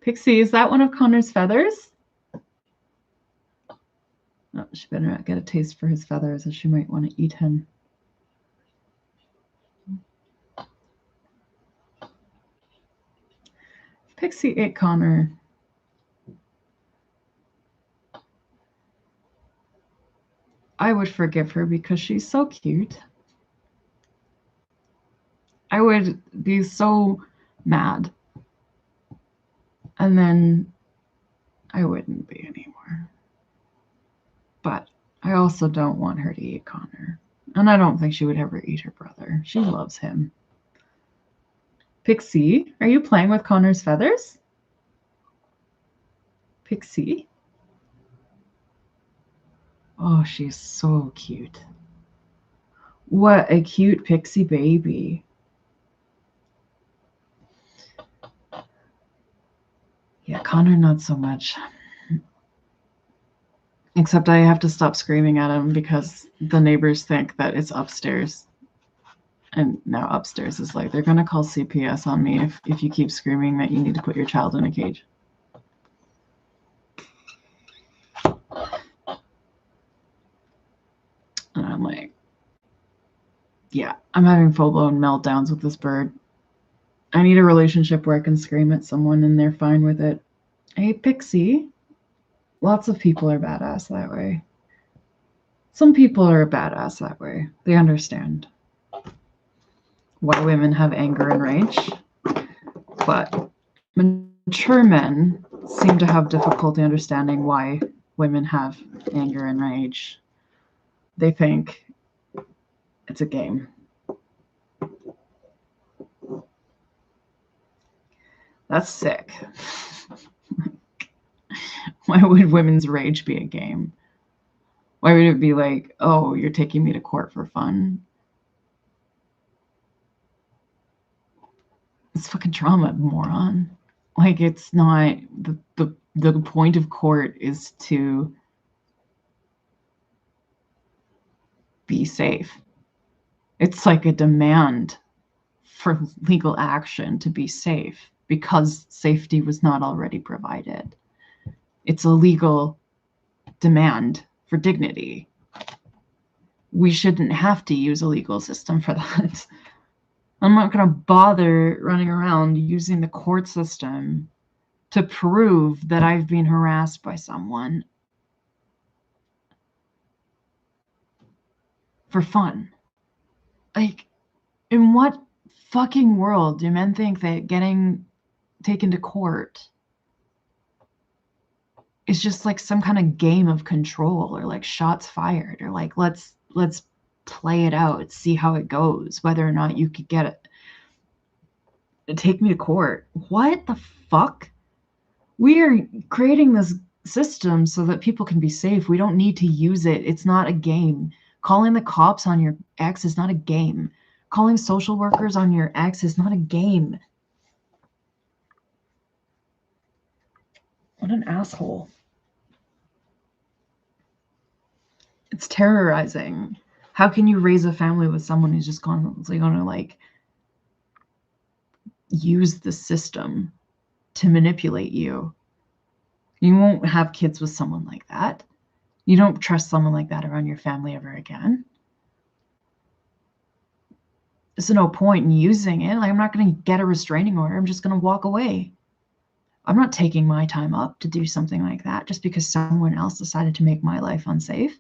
Pixie, is that one of Connor's feathers? Oh, she better not get a taste for his feathers, or she might want to eat him. Pixie ate Connor. I would forgive her because she's so cute. I would be so mad. And then I wouldn't be anymore. But I also don't want her to eat Connor. And I don't think she would ever eat her brother. She loves him. Pixie, are you playing with Connor's feathers? Pixie? Oh, she's so cute. What a cute pixie baby. Yeah, Connor, not so much. Except I have to stop screaming at him because the neighbors think that it's upstairs. And now upstairs is like, they're going to call CPS on me if you keep screaming that you need to put your child in a cage. And I'm like, yeah, I'm having full-blown meltdowns with this bird. I need a relationship where I can scream at someone and they're fine with it. Hey, Pixie. Lots of people are badass that way. Some people are badass that way. They understand why women have anger and rage. But mature men seem to have difficulty understanding why women have anger and rage. They think it's a game. That's sick. Why would women's rage be a game? Why would it be like, oh, you're taking me to court for fun? It's fucking trauma, moron. Like, it's not the point of court is to be safe. It's like a demand for legal action to be safe because safety was not already provided. It's a legal demand for dignity. We shouldn't have to use a legal system for that. I'm not going to bother running around using the court system to prove that I've been harassed by someone for fun. Like, in what fucking world do men think that getting taken to court is just like some kind of game of control, or like shots fired, or like let's play it out, see how it goes, whether or not you could get it. Take me to court. What the fuck? We are creating this system so that people can be safe. We don't need to use it. It's not a game. Calling the cops on your ex is not a game. Calling social workers on your ex is not a game. What an asshole. It's terrorizing. How can you raise a family with someone who's just constantly going to like use the system to manipulate you? You won't have kids with someone like that. You don't trust someone like that around your family ever again. There's no point in using it. Like, I'm not going to get a restraining order. I'm just going to walk away. I'm not taking my time up to do something like that just because someone else decided to make my life unsafe.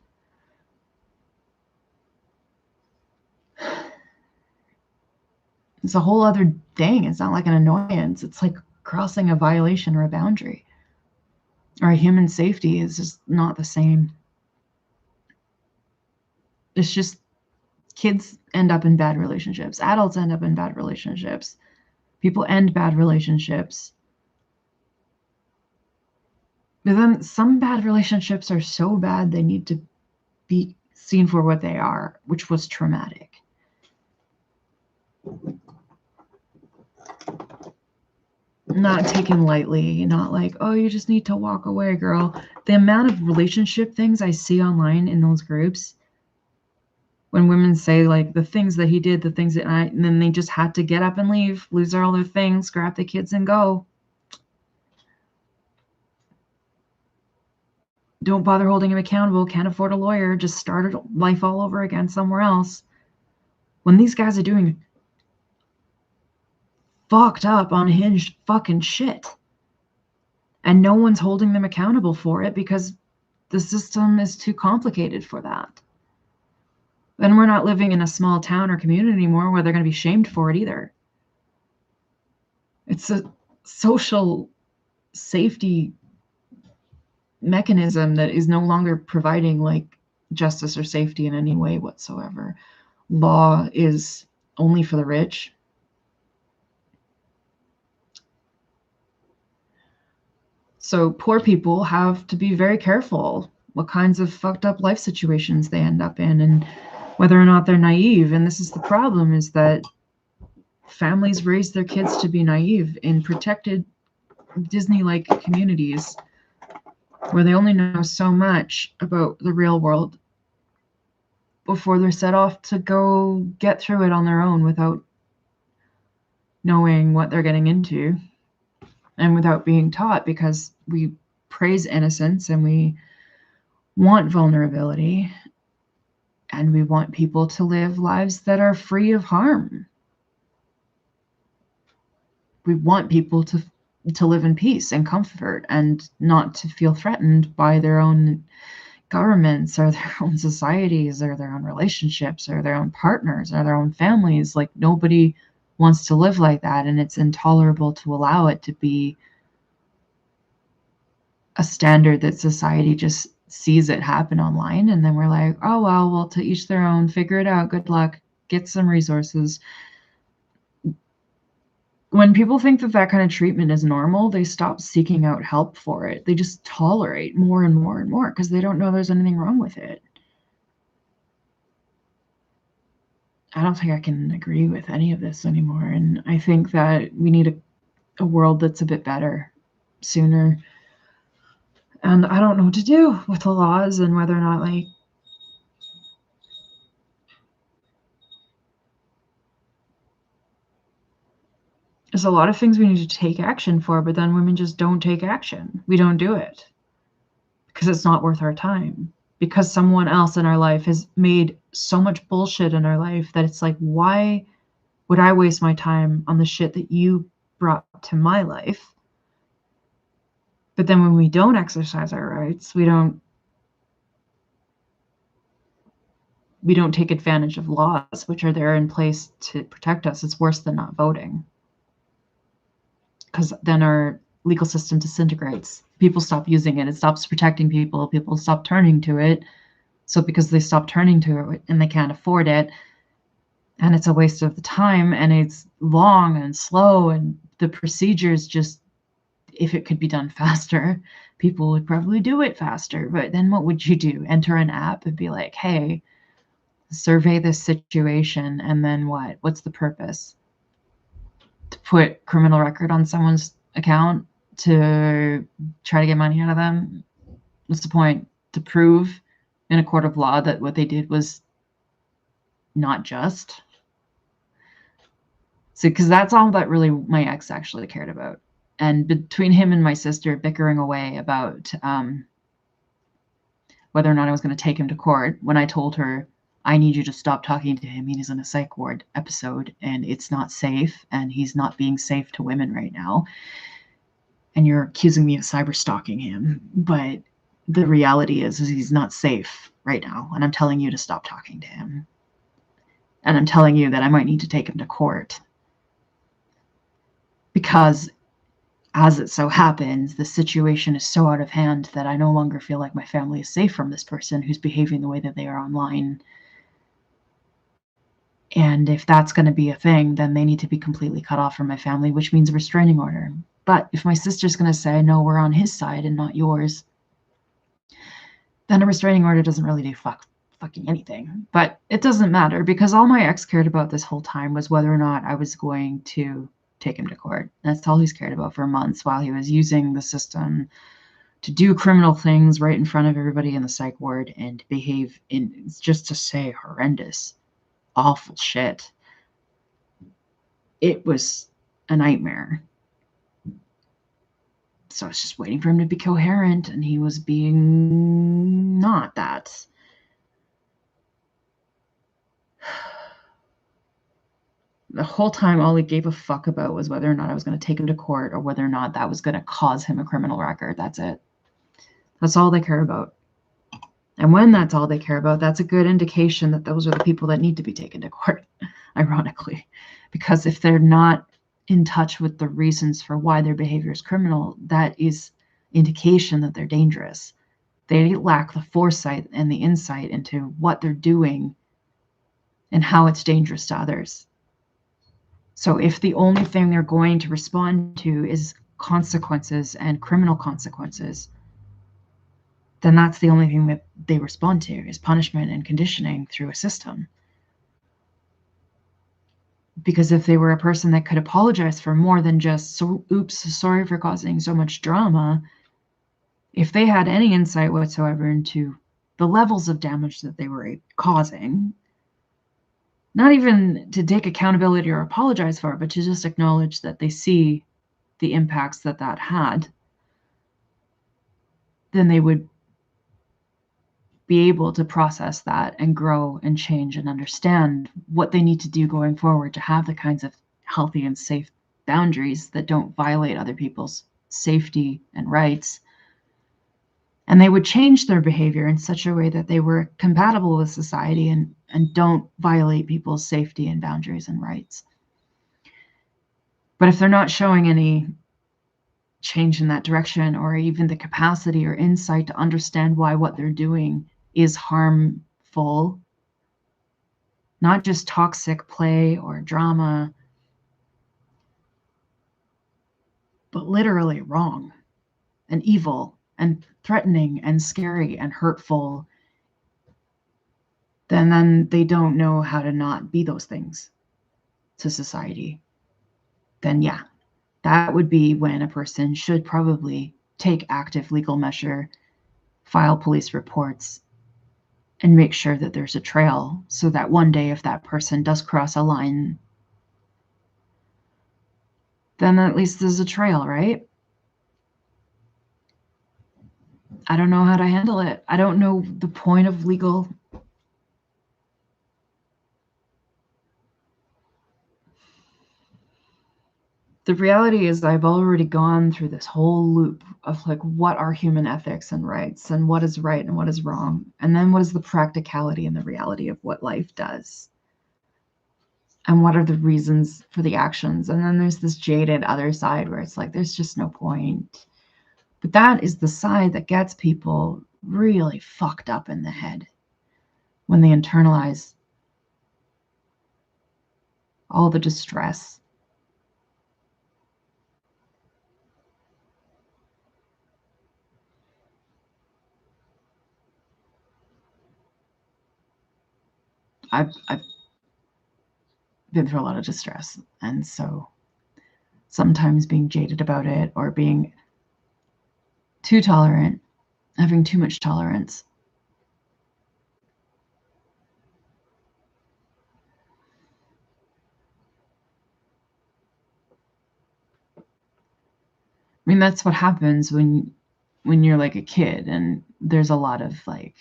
It's a whole other thing. It's not like an annoyance. It's like crossing a violation or a boundary. Our human safety is just not the same. It's just kids end up in bad relationships. Adults end up in bad relationships. People end bad relationships. But then some bad relationships are so bad they need to be seen for what they are, which was traumatic. Not taken lightly, not like, oh, you just need to walk away, girl. The amount of relationship things I see online in those groups, when women say like the things that he did, the things that and then they just had to get up and leave, lose all their things, grab the kids and go. Don't bother holding him accountable, can't afford a lawyer, just started life all over again somewhere else. When these guys are doing fucked up, unhinged fucking shit, and no one's holding them accountable for it because the system is too complicated for that. Then we're not living in a small town or community anymore where they're going to be shamed for it either. It's a social safety mechanism that is no longer providing like justice or safety in any way whatsoever. Law is only for the rich. So poor people have to be very careful what kinds of fucked up life situations they end up in and whether or not they're naive. And this is the problem, is that families raise their kids to be naive in protected Disney-like communities where they only know so much about the real world before they're set off to go get through it on their own without knowing what they're getting into and without being taught, because we praise innocence and we want vulnerability and we want people to live lives that are free of harm. We want people to live in peace and comfort and not to feel threatened by their own governments or their own societies or their own relationships or their own partners or their own families. Like, nobody wants to live like that, and it's intolerable to allow it to be a standard that society just sees it happen online, and then we're like, oh well, to each their own, figure it out, good luck, get some resources. when people think that that kind of treatment is normal, they stop seeking out help for it. They just tolerate more and more and more because they don't know there's anything wrong with it. I don't think I can agree with any of this anymore. And I think that we need a world that's a bit better sooner. And I don't know what to do with the laws and whether or not, like, there's a lot of things we need to take action for, but then women just don't take action. We don't do it because it's not worth our time. Because someone else in our life has made so much bullshit in our life that it's like, why would I waste my time on the shit that you brought to my life? But then when we don't exercise our rights, we don't take advantage of laws which are there in place to protect us. It's worse than not voting. Because then our legal system disintegrates. People stop using it. It stops protecting people. People stop turning to it. So because they stop turning to it and they can't afford it, and it's a waste of the time, and it's long and slow, and the procedures just, if it could be done faster, people would probably do it faster. But then what would you do? Enter an app and be like, hey, survey this situation, and then what? What's the purpose? To put criminal record on someone's account to try to get money out of them? What's the point? To prove in a court of law that what they did was not just? So, because that's all that really my ex actually cared about. And between him and my sister bickering away about whether or not I was going to take him to court, when I told her, I need you to stop talking to him. He's in a psych ward episode and it's not safe, and he's not being safe to women right now. And you're accusing me of cyber stalking him. But the reality is he's not safe right now. And I'm telling you to stop talking to him. And I'm telling you that I might need to take him to court. Because as it so happens, the situation is so out of hand that I no longer feel like my family is safe from this person who's behaving the way that they are online. And if that's going to be a thing, then they need to be completely cut off from my family, which means a restraining order. But if my sister's going to say, no, we're on his side and not yours, then a restraining order doesn't really do fucking anything. But it doesn't matter, because all my ex cared about this whole time was whether or not I was going to take him to court. That's all he's cared about for months, while he was using the system to do criminal things right in front of everybody in the psych ward and behave in, just to say, horrendous, awful shit. It was a nightmare. So I was just waiting for him to be coherent, and he was being not that. The whole time, all he gave a fuck about was whether or not I was going to take him to court, or whether or not that was going to cause him a criminal record. That's it. That's all they care about. And when that's all they care about, that's a good indication that those are the people that need to be taken to court, ironically. Because if they're not in touch with the reasons for why their behavior is criminal, that is indication that they're dangerous. They lack the foresight and the insight into what they're doing and how it's dangerous to others. So if the only thing they're going to respond to is consequences and criminal consequences, then that's the only thing that they respond to, is punishment and conditioning through a system. Because if they were a person that could apologize for more than just, oops, sorry for causing so much drama, if they had any insight whatsoever into the levels of damage that they were causing, not even to take accountability or apologize for it, but to just acknowledge that they see the impacts that that had, then they would be able to process that and grow and change and understand what they need to do going forward to have the kinds of healthy and safe boundaries that don't violate other people's safety and rights. And they would change their behavior in such a way that they were compatible with society and don't violate people's safety and boundaries and rights. But if they're not showing any change in that direction, or even the capacity or insight to understand why what they're doing is harmful, not just toxic play or drama, but literally wrong and evil and threatening and scary and hurtful, then they don't know how to not be those things to society. Then yeah, that would be when a person should probably take active legal measure, file police reports, and make sure that there's a trail so that one day if that person does cross a line, then at least there's a trail, right? I don't know how to handle it. I don't know the point of legal. The reality is I've already gone through this whole loop of like, what are human ethics and rights and what is right and what is wrong? And then what is the practicality and the reality of what life does? And what are the reasons for the actions? And then there's this jaded other side where it's like, there's just no point. But that is the side that gets people really fucked up in the head when they internalize all the distress. I've been through a lot of distress. And so sometimes being jaded about it or being too tolerant, having too much tolerance, I mean, that's what happens when you're like a kid and there's a lot of like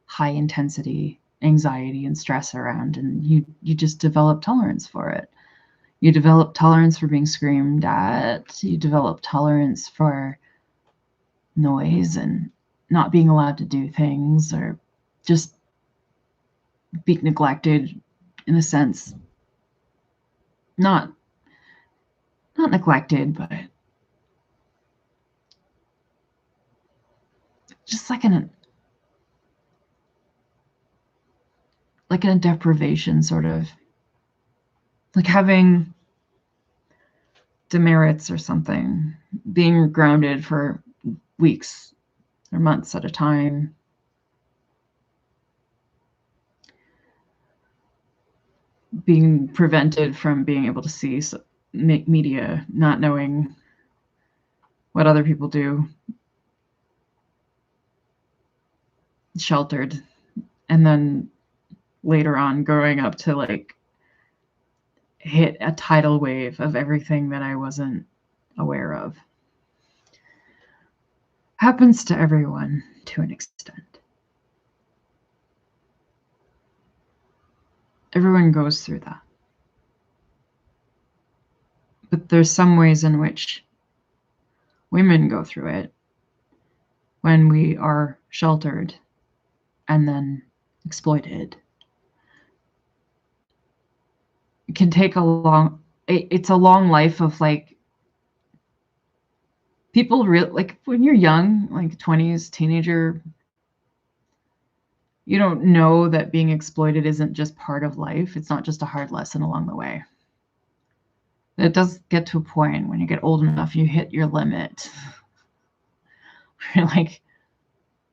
high intensity anxiety and stress around, and you just develop tolerance for it. You develop tolerance for being screamed at. You develop tolerance for noise and not being allowed to do things or just being neglected in a sense. Not neglected, but just like in a deprivation, sort of like having demerits or something, being grounded for weeks or months at a time, being prevented from being able to see media, not knowing what other people do, sheltered, and then later on growing up to like hit a tidal wave of everything that I wasn't aware of. Happens to everyone to an extent. Everyone goes through that. But there's some ways in which women go through it when we are sheltered and then exploited. It can take it's a long life of like people like when you're young, like 20s, teenager, you don't know that being exploited isn't just part of life. It's not just a hard lesson along the way. It does get to a point when you get old enough, you hit your limit. You're like,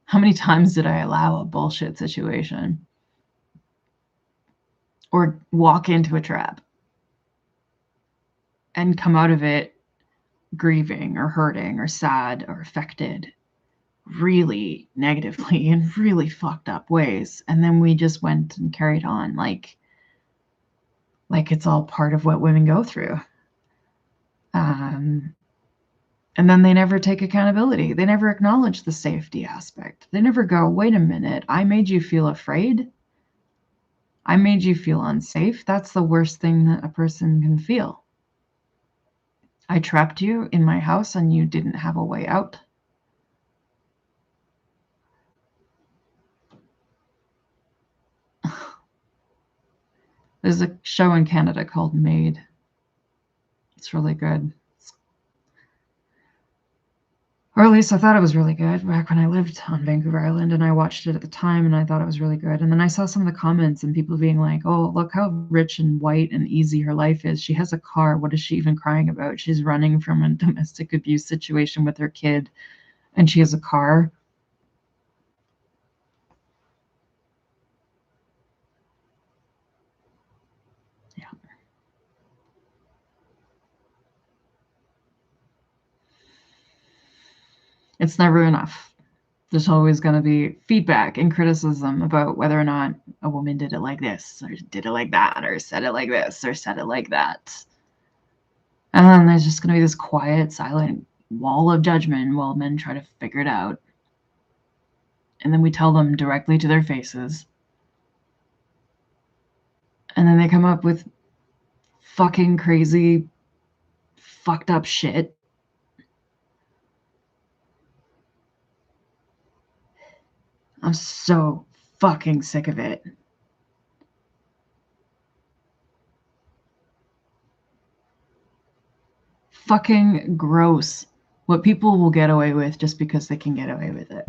how many times did I allow a bullshit situation? Or walk into a trap and come out of it grieving or hurting or sad or affected really negatively in really fucked up ways. And then we just went and carried on like it's all part of what women go through. And then they never take accountability. They never acknowledge the safety aspect. They never go, wait a minute, I made you feel afraid. I made you feel unsafe. That's the worst thing that a person can feel. I trapped you in my house and you didn't have a way out. There's a show in Canada called Made. It's really good. Or at least I thought it was really good back when I lived on Vancouver Island, and I watched it at the time and I thought it was really good. And then I saw some of the comments and people being like, oh, look how rich and white and easy her life is. She has a car. What is she even crying about? She's running from a domestic abuse situation with her kid and she has a car. Yeah. It's never enough. There's always going to be feedback and criticism about whether or not a woman did it like this, or did it like that, or said it like this, or said it like that. And then there's just going to be this quiet, silent wall of judgment while men try to figure it out. And then we tell them directly to their faces. And then they come up with fucking crazy, fucked up shit. I'm so fucking sick of it. Fucking gross. What people will get away with just because they can get away with it.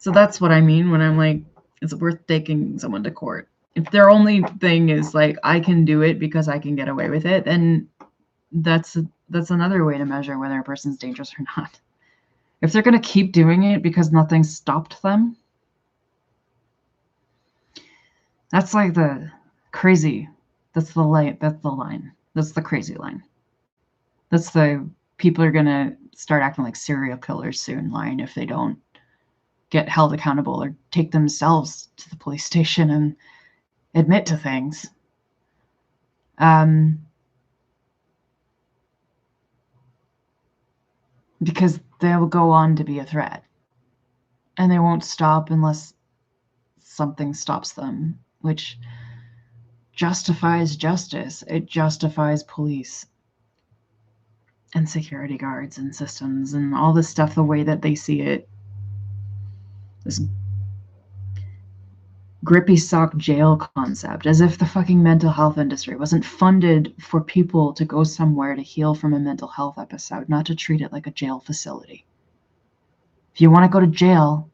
So that's what I mean when I'm like, it's worth taking someone to court. If their only thing is like, I can do it because I can get away with it, then that's another way to measure whether a person's dangerous or not. If they're going to keep doing it because nothing stopped them, that's like the crazy. That's the line. That's the line. That's the crazy line. That's the people are going to start acting like serial killers soon line if they don't get held accountable or take themselves to the police station and admit to things. Because they'll go on to be a threat. And they won't stop unless something stops them, which justifies justice. It justifies police and security guards and systems and all this stuff the way that they see it. This grippy sock jail concept, as if the fucking mental health industry wasn't funded for people to go somewhere to heal from a mental health episode, not to treat it like a jail facility. If you want to go to jail,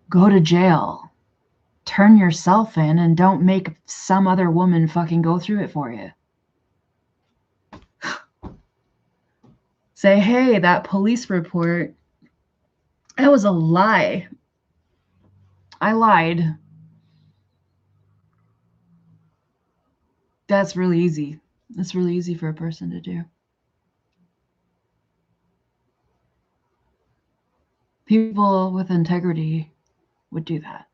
go to jail. Turn yourself in and don't make some other woman fucking go through it for you. Say, hey, that police report, that was a lie. I lied. That's really easy. That's really easy for a person to do. People with integrity would do that.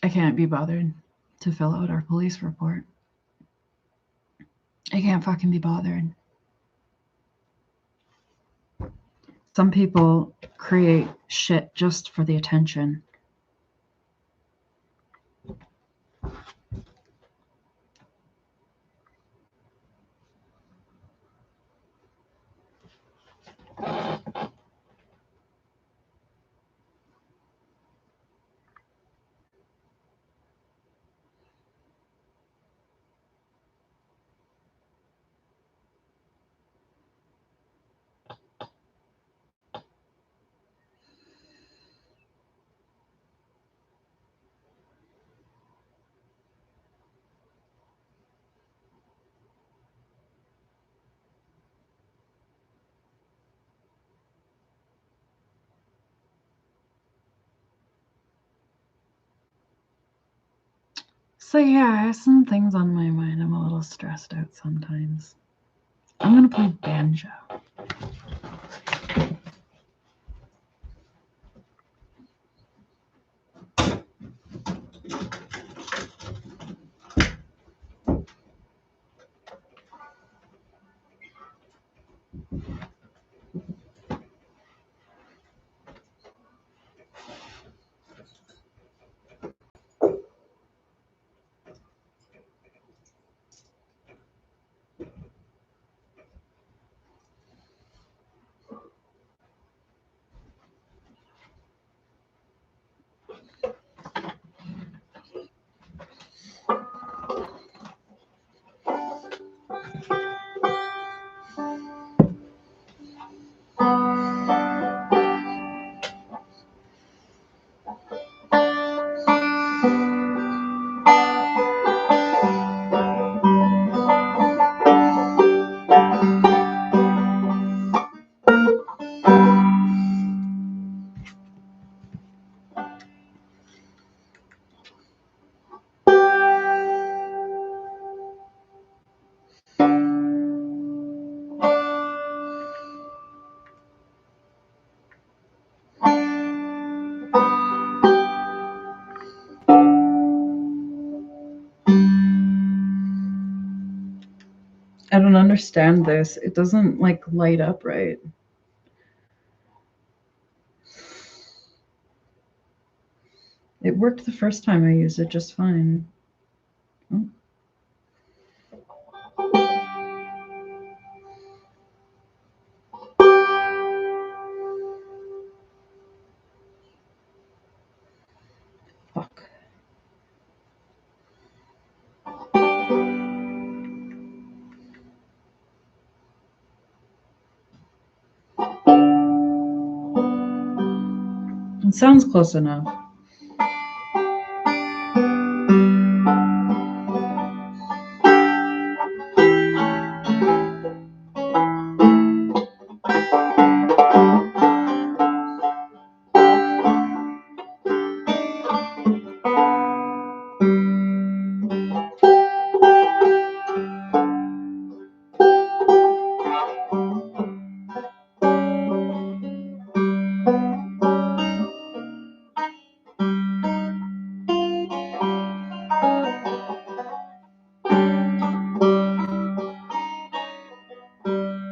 I can't be bothered to fill out our police report. I can't fucking be bothered. Some people create shit just for the attention. So yeah, I have some things on my mind. I'm a little stressed out sometimes. I'm gonna play banjo. I don't understand this. It doesn't like light up right. It worked the first time I used it just fine. Oh. Fuck. It sounds close enough.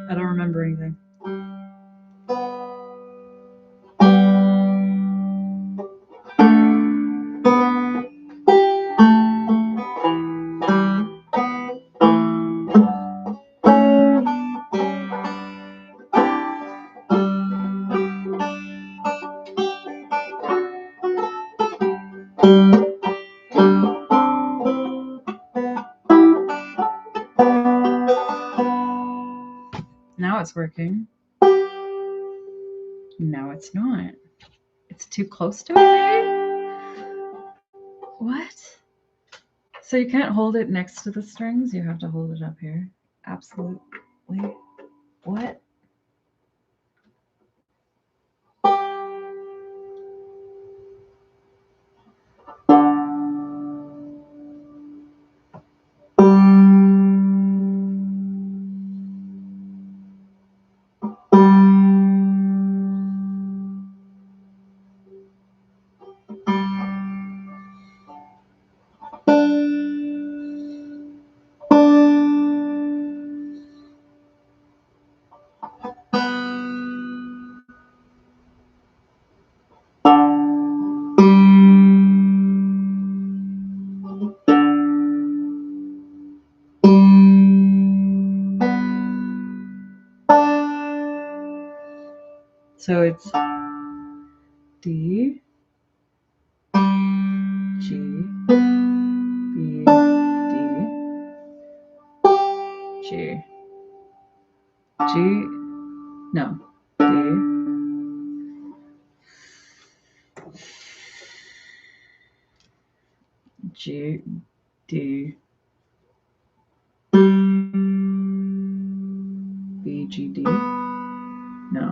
I don't remember anything. Now it's working. No, it's not. It's too close to it. What? So you can't hold it next to the strings? You have to hold it up here? Absolutely. What? So it's D, G, B, D, G, G, no, D, G, D, B, G, D, no.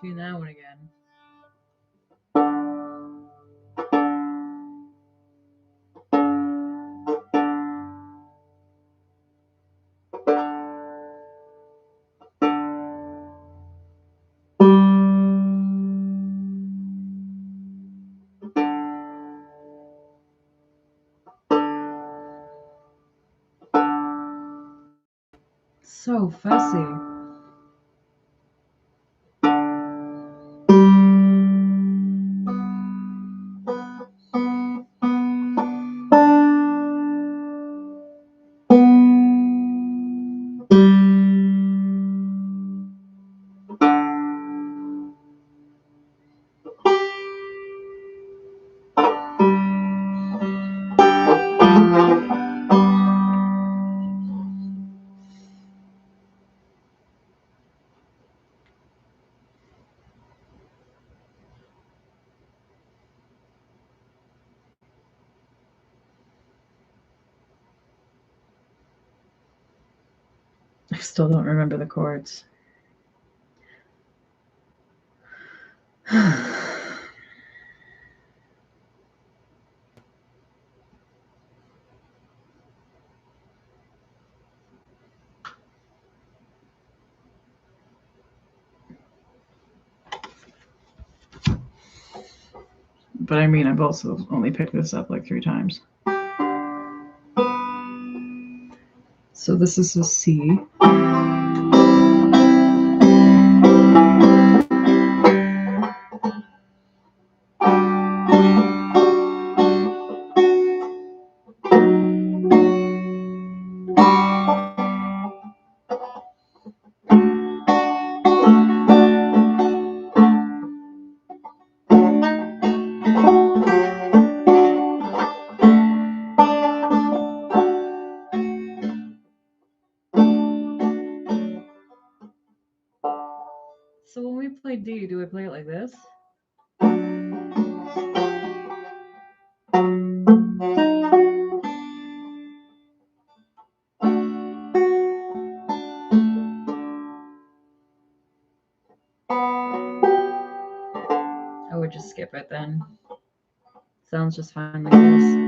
tune that one again. So fussy. I still don't remember the chords. But I mean, I've also only picked this up like 3 times. So this is a C. So when we play D, do we play it like this? I would just skip it then. Sounds just fine like this.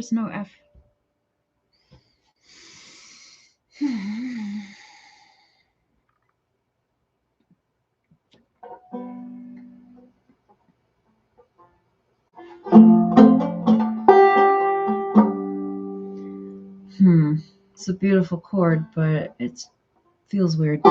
there's no F. It's a beautiful chord, but it feels weird.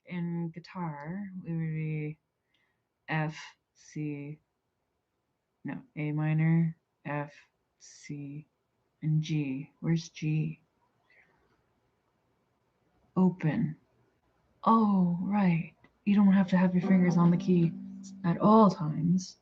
In guitar, it would be F, C, no, A minor, F, C, and G. Where's G? Open. Oh, right. You don't have to have your fingers on the key at all times.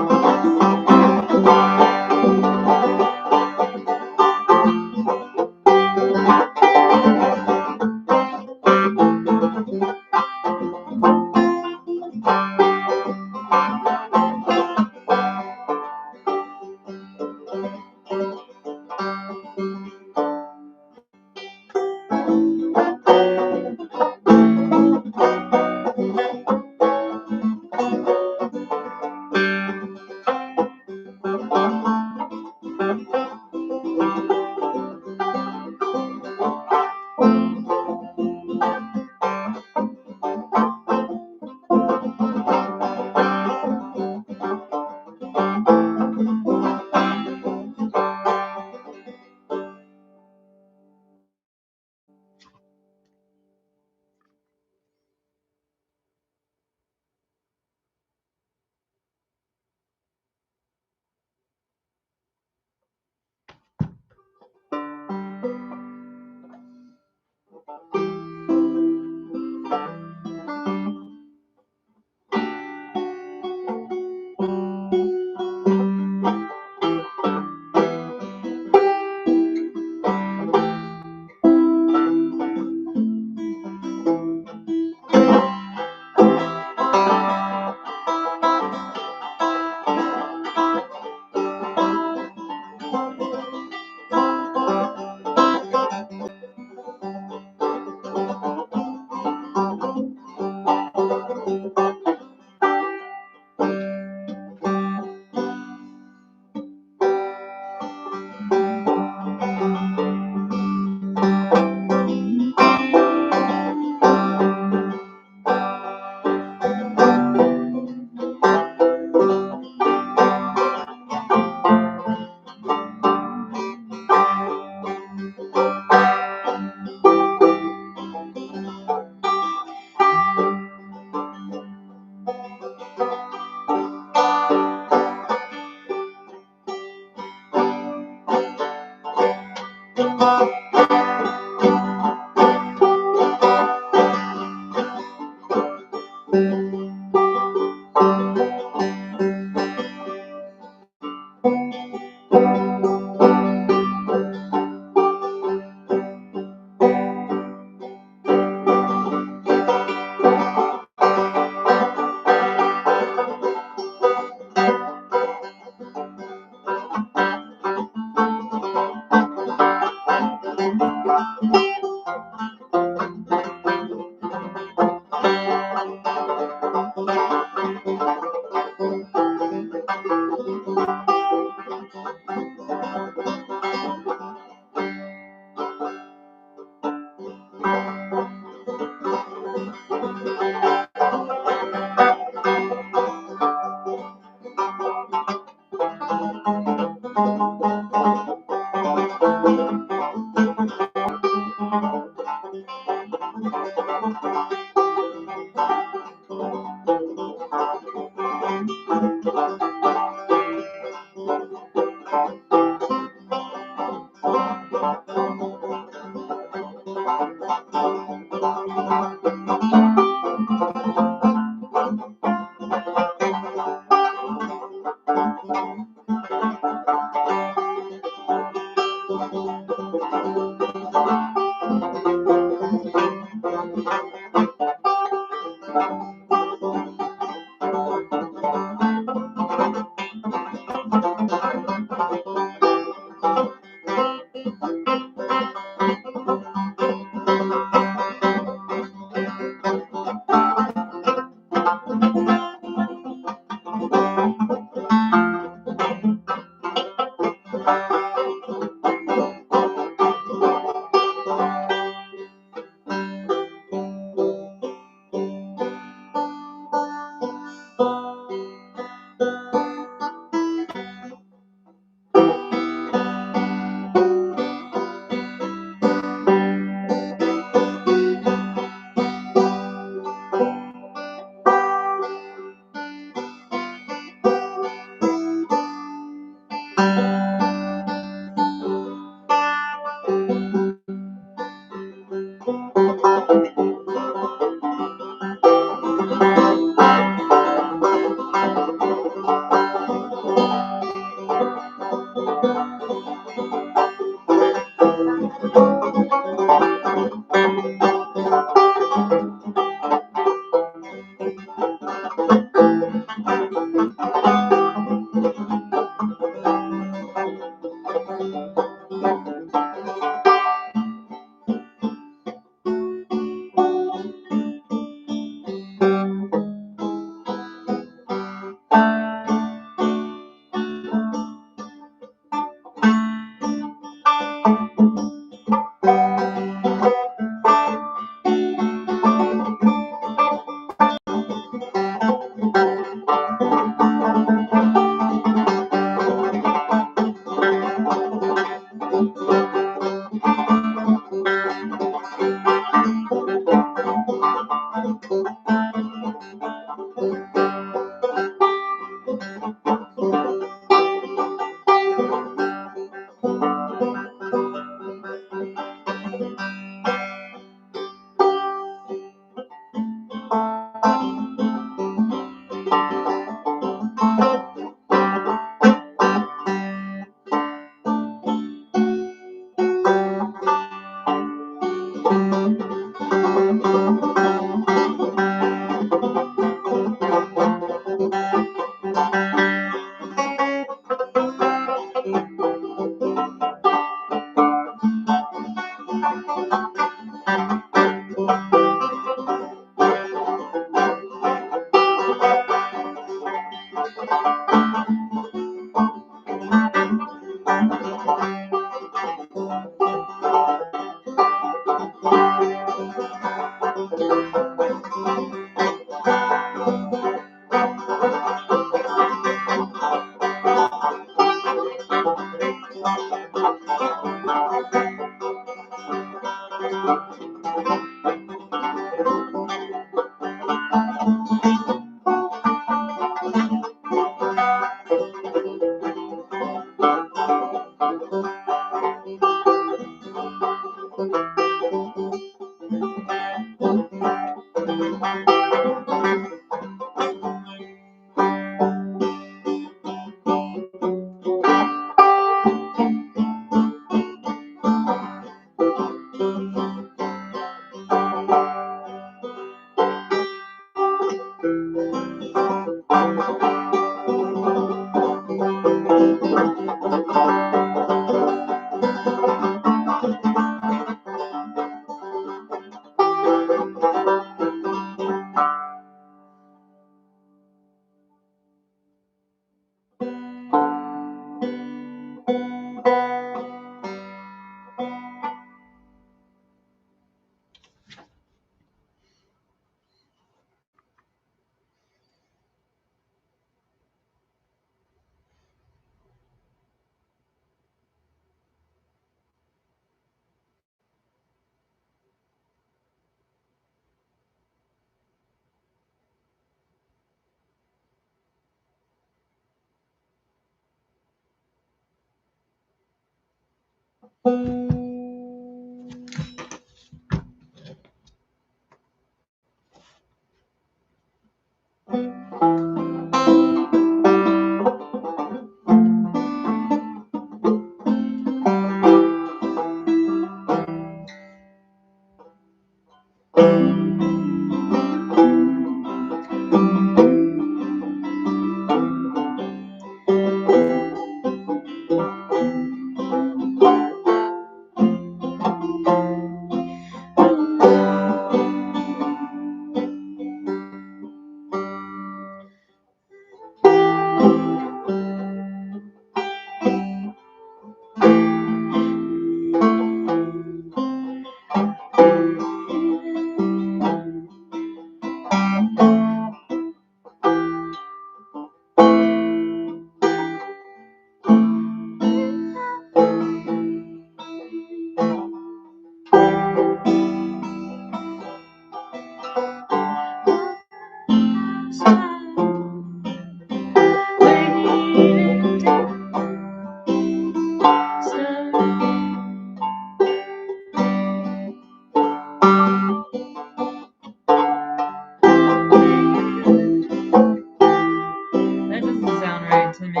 That doesn't sound right to me.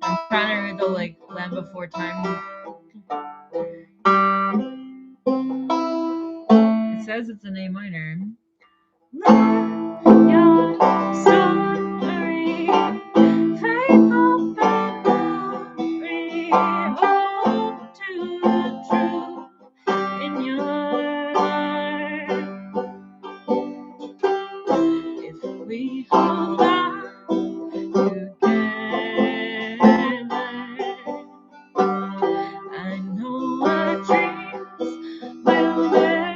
I'm trying to read the Land Before Time. It says it's an A minor. Let your story faithful memory hold to the truth in your heart. If we hold on together, I know our dreams will burn.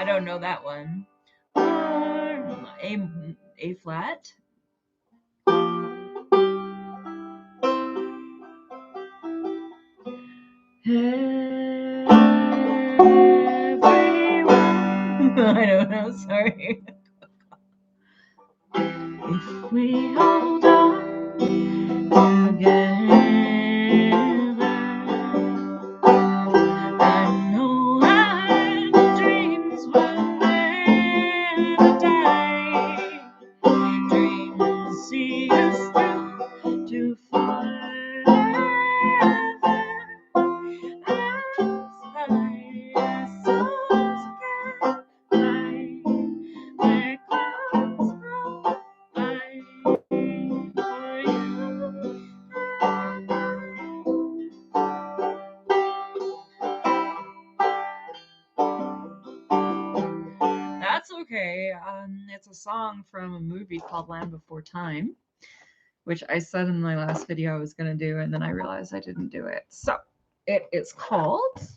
don't know that one. A flat. I don't know, sorry. If we hold on together, I know our dreams will never die. Dreams see us through to forever. As high as souls can fly, where clouds roll by for you and I. That's okay. It's a song from a movie called Land Before Time, which I said in my last video I was going to do, and then I realized I didn't do it. So it is called,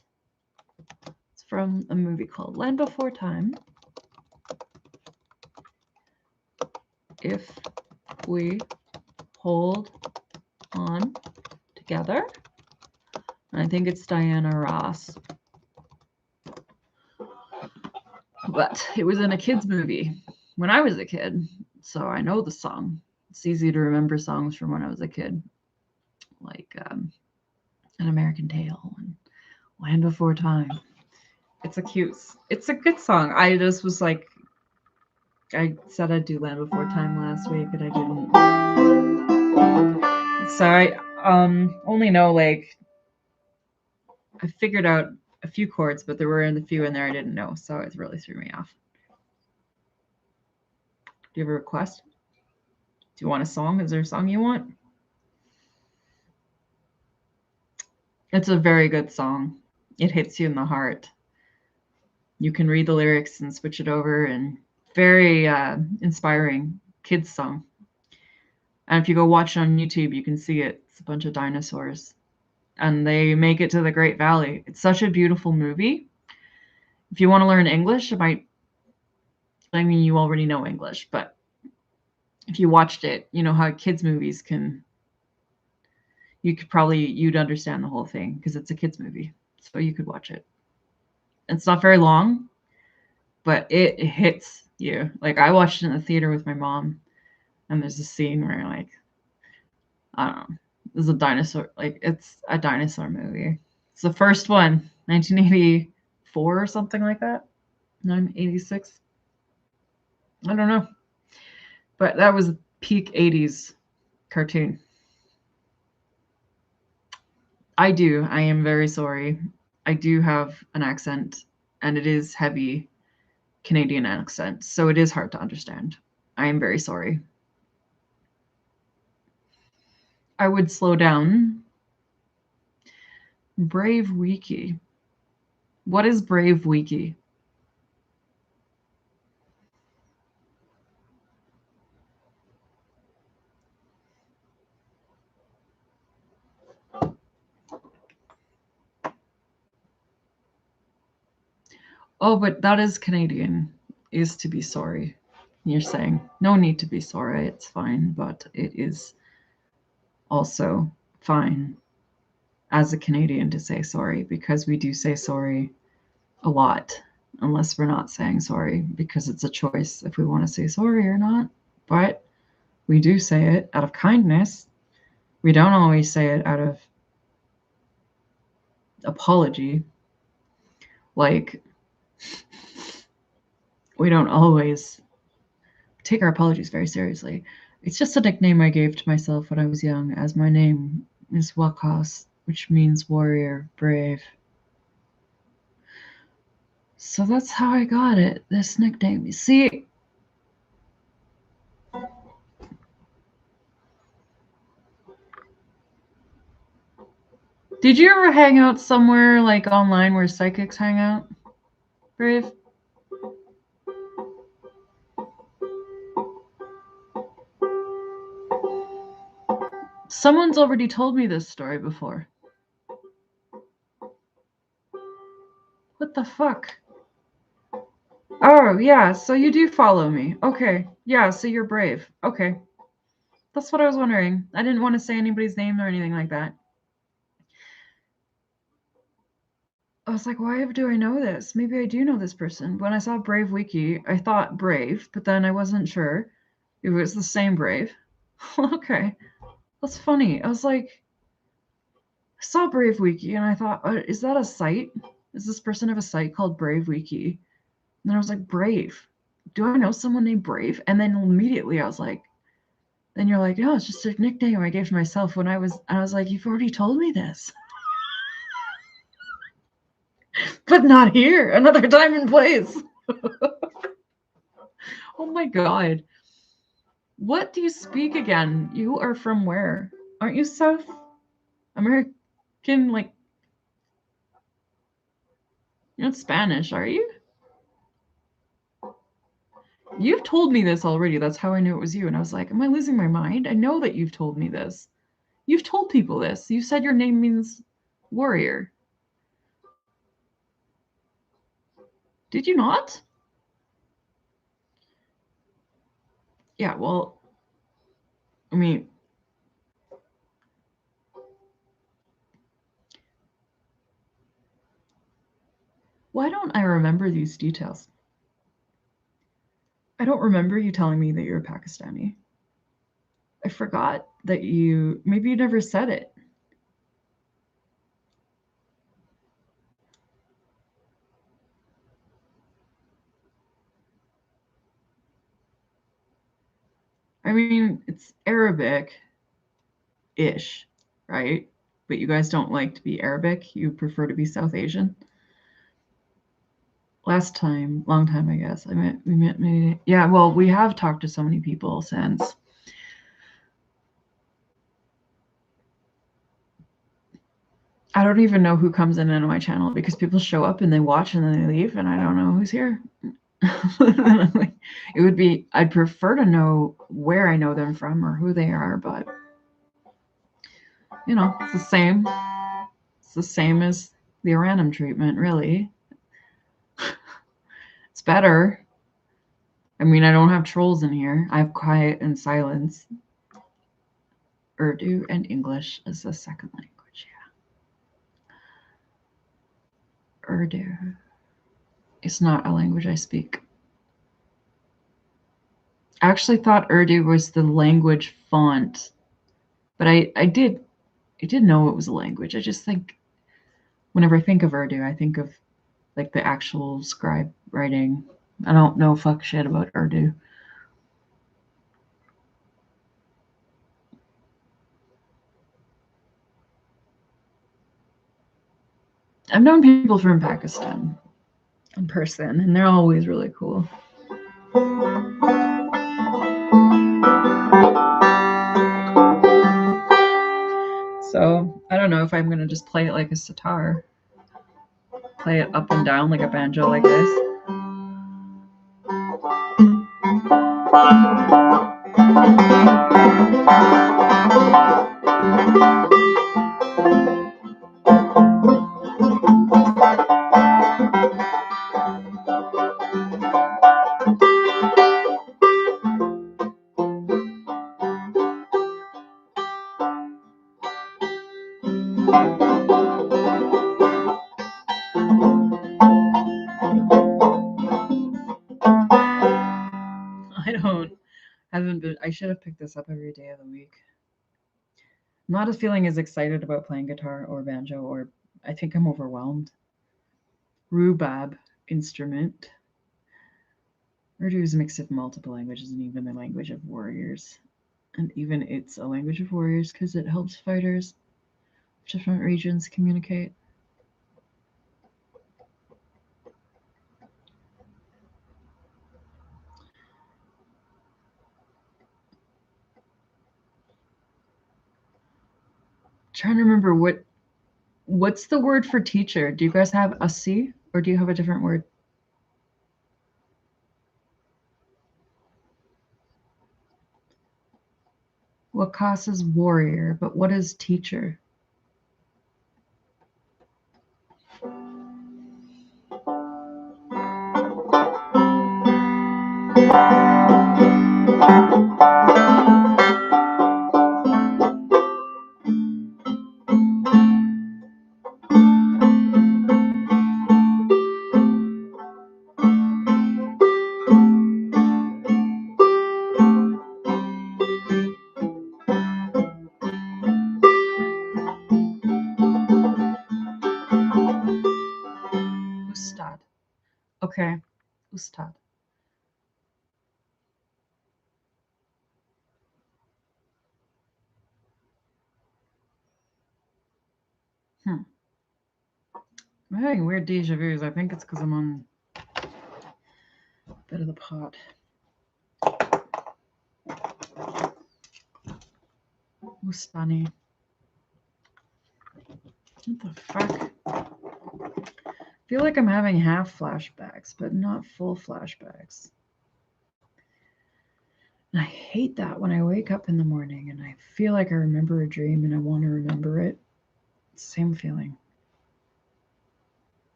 it's from a movie called Land Before Time. If we hold on together. And I think it's Diana Ross. But it was in a kid's movie when I was a kid, so I know the song. It's easy to remember songs from when I was a kid, like An American Tail and Land Before Time. It's a good song. I just was like, I said I'd do Land Before Time last week, and I didn't. So I only know, like, I figured out a few chords, but there were a few in there I didn't know, so it really threw me off. Do you have a request? Do you want a song? Is there a song you want? It's a very good song. It hits you in the heart. You can read the lyrics and switch it over, and very inspiring kids song. And if you go watch it on YouTube, you can see it. It's a bunch of dinosaurs, and they make it to the Great Valley. It's such a beautiful movie. If you want to learn English, I mean, you already know English, but if you watched it, you know how kids movies can, you'd understand the whole thing because it's a kids movie. So you could watch it. It's not very long, but it hits you. Like, I watched it in the theater with my mom, and there's a scene where, like, I don't know, there's a dinosaur, like, it's a dinosaur movie. It's the first one, 1984 or something like that. 1986. I don't know. But that was a peak 80s cartoon. I am very sorry. I do have an accent, and it is heavy Canadian accent, so it is hard to understand. I am very sorry. I would slow down. Brave Wiki. What is Brave Wiki? Oh, but that is Canadian, is to be sorry. You're saying no need to be sorry, it's fine, but it is also fine as a Canadian to say sorry, because we do say sorry a lot, unless we're not saying sorry, because it's a choice if we want to say sorry or not. But we do say it out of kindness. We don't always say it out of apology. Like, we don't always take our apologies very seriously. It's just a nickname I gave to myself when I was young, as my name is Wakas, which means warrior, brave. So that's how I got it, this nickname. You see, did you ever hang out somewhere like online where psychics hang out, Brave? Someone's already told me this story before. What the fuck? Oh, yeah, so you do follow me. Okay. Yeah, so you're brave. Okay. That's what I was wondering. I didn't want to say anybody's name or anything like that. I was like, why do I know this? Maybe I do know this person. When I saw Brave Wiki, I thought Brave, but then I wasn't sure if it was the same Brave. Okay. That's funny. I was like, I saw Brave Wiki and I thought, is that a site? Is this person have a site called Brave Wiki? And then I was like, Brave. Do I know someone named Brave? And then immediately I was like, then you're like, no, it's just a nickname I gave to myself when I was like, you've already told me this. But not here. Another time and place. Oh my God. What do you speak again? You are from where? Aren't you South American? Like, you're not Spanish, are you? You've told me this already. That's how I knew it was you. And I was like, am I losing my mind? I know that you've told me this. You've told people this. You said your name means warrior. Did you not? Yeah, well, I mean, why don't I remember these details? I don't remember you telling me that you're Pakistani. I forgot that maybe you never said it. I mean, it's Arabic-ish, right? But you guys don't like to be Arabic. You prefer to be South Asian. Long time, I guess. We met maybe. Yeah, well, we have talked to so many people since. I don't even know who comes in on my channel because people show up and they watch and then they leave and I don't know who's here. I'd prefer to know where I know them from or who they are, but it's the same. It's the same as the random treatment, really. It's better. I mean, I don't have trolls in here. I have quiet and silence. Urdu and English as a second language, yeah. Urdu. It's not a language I speak. I actually thought Urdu was the language font, but I did know it was a language. I just think whenever I think of Urdu, I think of like the actual scribe writing. I don't know fuck shit about Urdu. I've known people from Pakistan in person, and they're always really cool. So I don't know if I'm going to just play it like a sitar. Play it up and down like a banjo like this. I should have picked this up every day of the week. I'm not feeling as excited about playing guitar or banjo, or I think I'm overwhelmed. Rhubarb instrument. Urdu is a mix of multiple languages and even the language of warriors. And even it's a language of warriors because it helps fighters of different regions communicate. Trying to remember what's the word for teacher? Do you guys have a C or do you have a different word? Wakas is warrior, but what is teacher? Ustad. Okay. Ustad. I'm having weird deja vus. I think it's because I'm on a bit of the pot. Ustani. What the fuck? I feel like I'm having half flashbacks, but not full flashbacks. And I hate that when I wake up in the morning and I feel like I remember a dream and I want to remember it. Same feeling.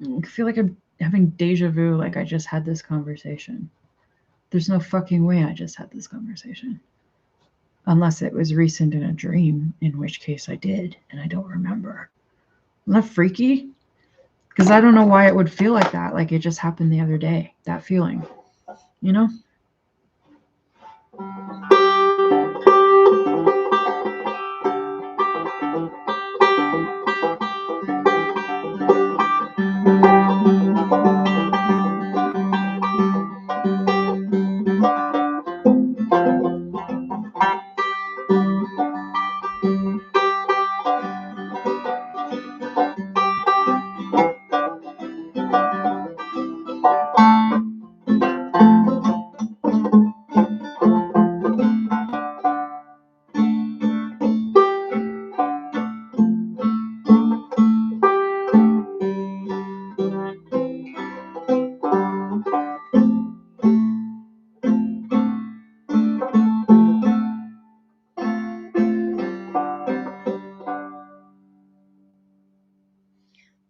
I feel like I'm having deja vu, like I just had this conversation. There's no fucking way I just had this conversation. Unless it was recent in a dream, in which case I did, and I don't remember. Isn't that freaky? Because I don't know why it would feel like that, like it just happened the other day, that feeling, you know?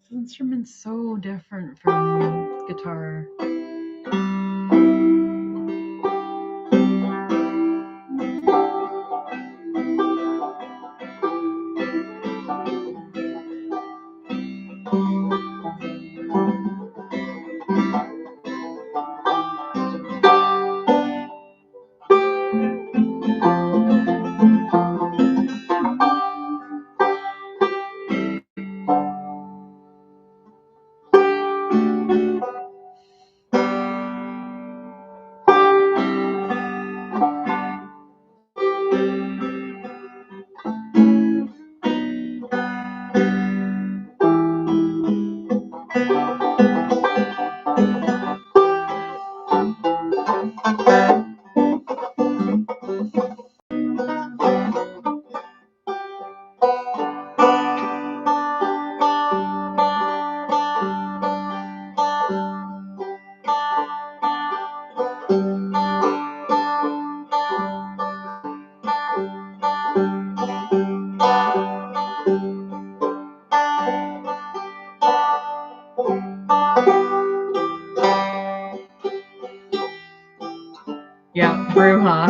This instrument's so different from guitar. Yeah, Bruja.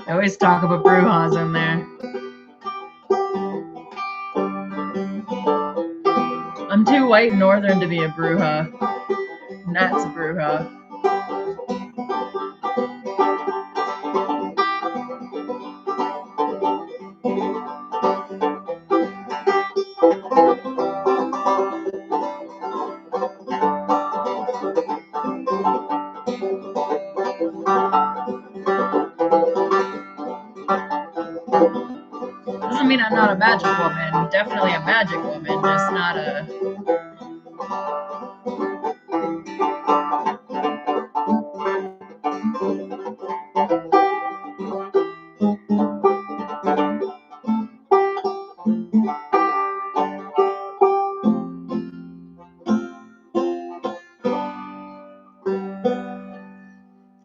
I always talk about Brujas in there. I'm too white northern to be a Bruja. Nat's a Bruja. Doesn't mean I'm not a magic woman. Definitely a magic woman, just not a...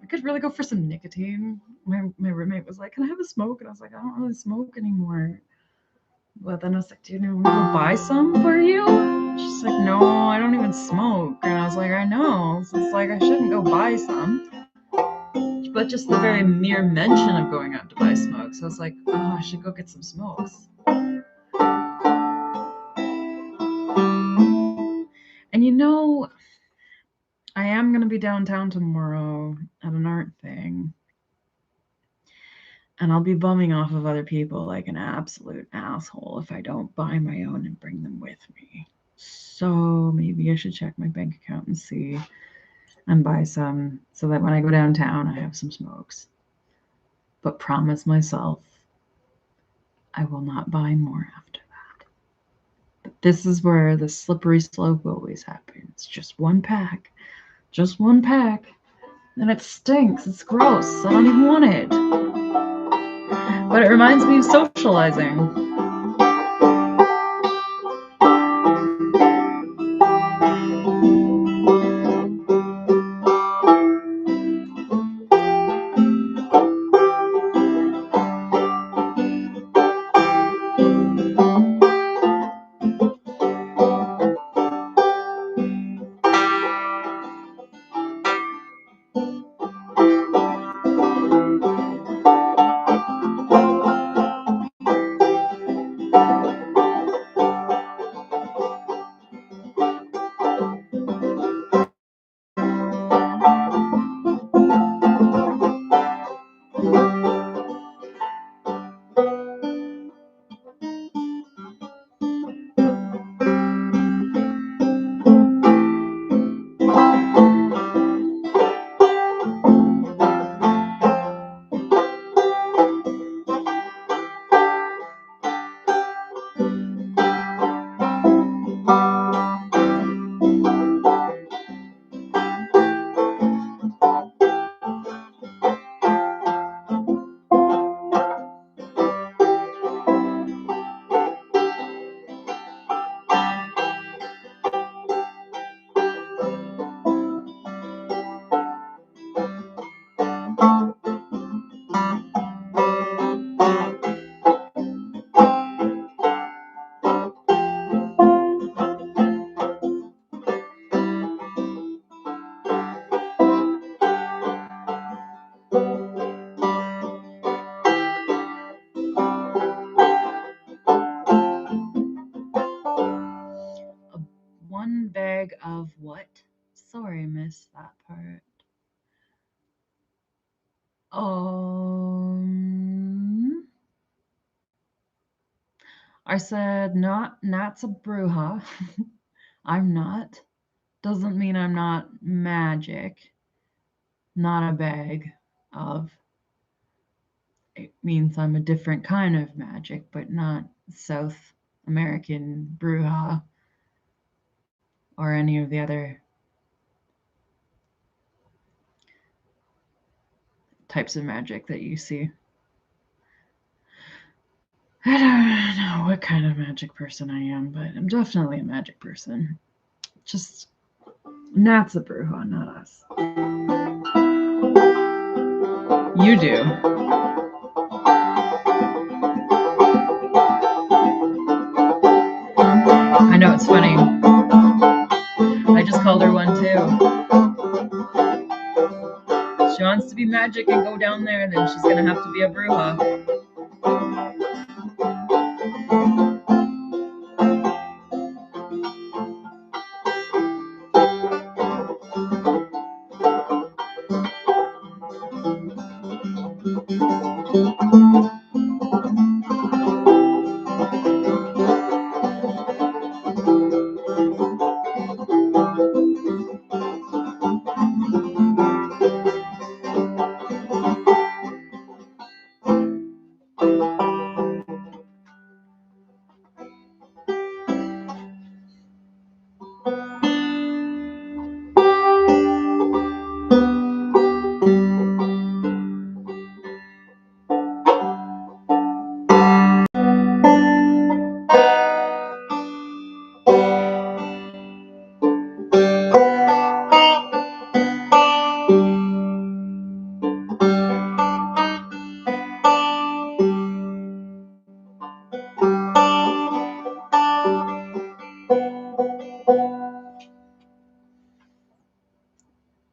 I could really go for some nicotine. My roommate was like, "Can I have a smoke?" And I was like, "I don't really smoke anymore." But then I was like, "Do you want me to go buy some for you?" She's like, "No, I don't even smoke." And I was like, "I know." So it's like I shouldn't go buy some. But just the very mere mention of going out to buy smokes, I was like, "Oh, I should go get some smokes." And you know, I am going to be downtown tomorrow. at an art thing. And I'll be bumming off of other people like an absolute asshole if I don't buy my own and bring them with me. So maybe I should check my bank account and see and buy some so that when I go downtown, I have some smokes. But promise myself I will not buy more after that. But this is where the slippery slope always happens. Just one pack. And it stinks. It's gross. I don't even want it. But it reminds me of socializing. One bag of what? Sorry, I missed that part. I said Nat's a Bruja. I'm not. Doesn't mean I'm not magic. Not a bag of. It means I'm a different kind of magic, but not South American Bruja or any of the other types of magic that you see. I don't know what kind of magic person I am, but I'm definitely a magic person. Just Nat's a Bruja, not us. You do. I know, it's funny. I just called her one too. She wants to be magic and go down there, then she's gonna have to be a Bruja.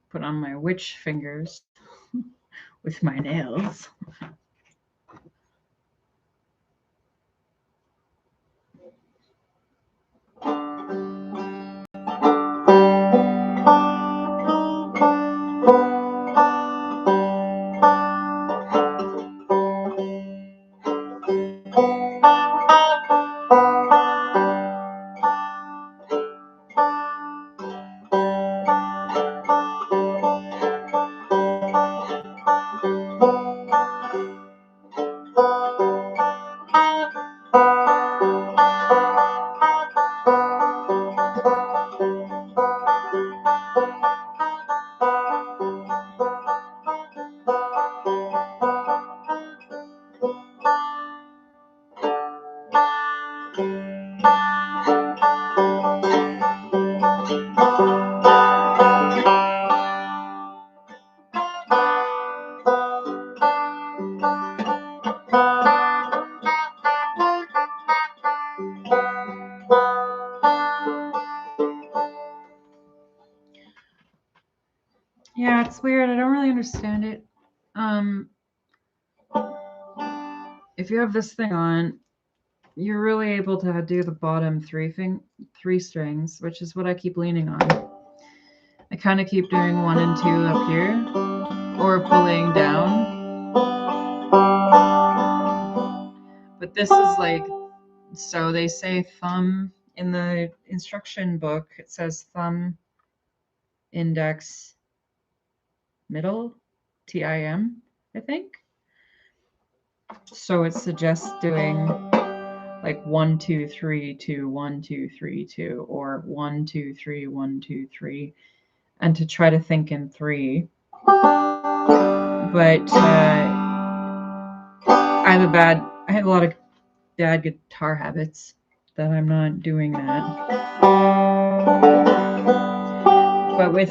Put on my witch fingers with my nails. it's weird. I don't really understand it. If you have this thing on, you're really able to do the bottom three strings, which is what I keep leaning on. I kind of keep doing 1 and 2 up here, or pulling down. But this is like, so they say thumb in the instruction book. It says thumb, index, middle, TIM, I think. So it suggests doing like 1, 2, 3, 2, 1, 2, 3, 2, or 1, 2, 3, 1, 2, 3, and to try to think in 3. But I have a lot of bad guitar habits that I'm not doing that. But with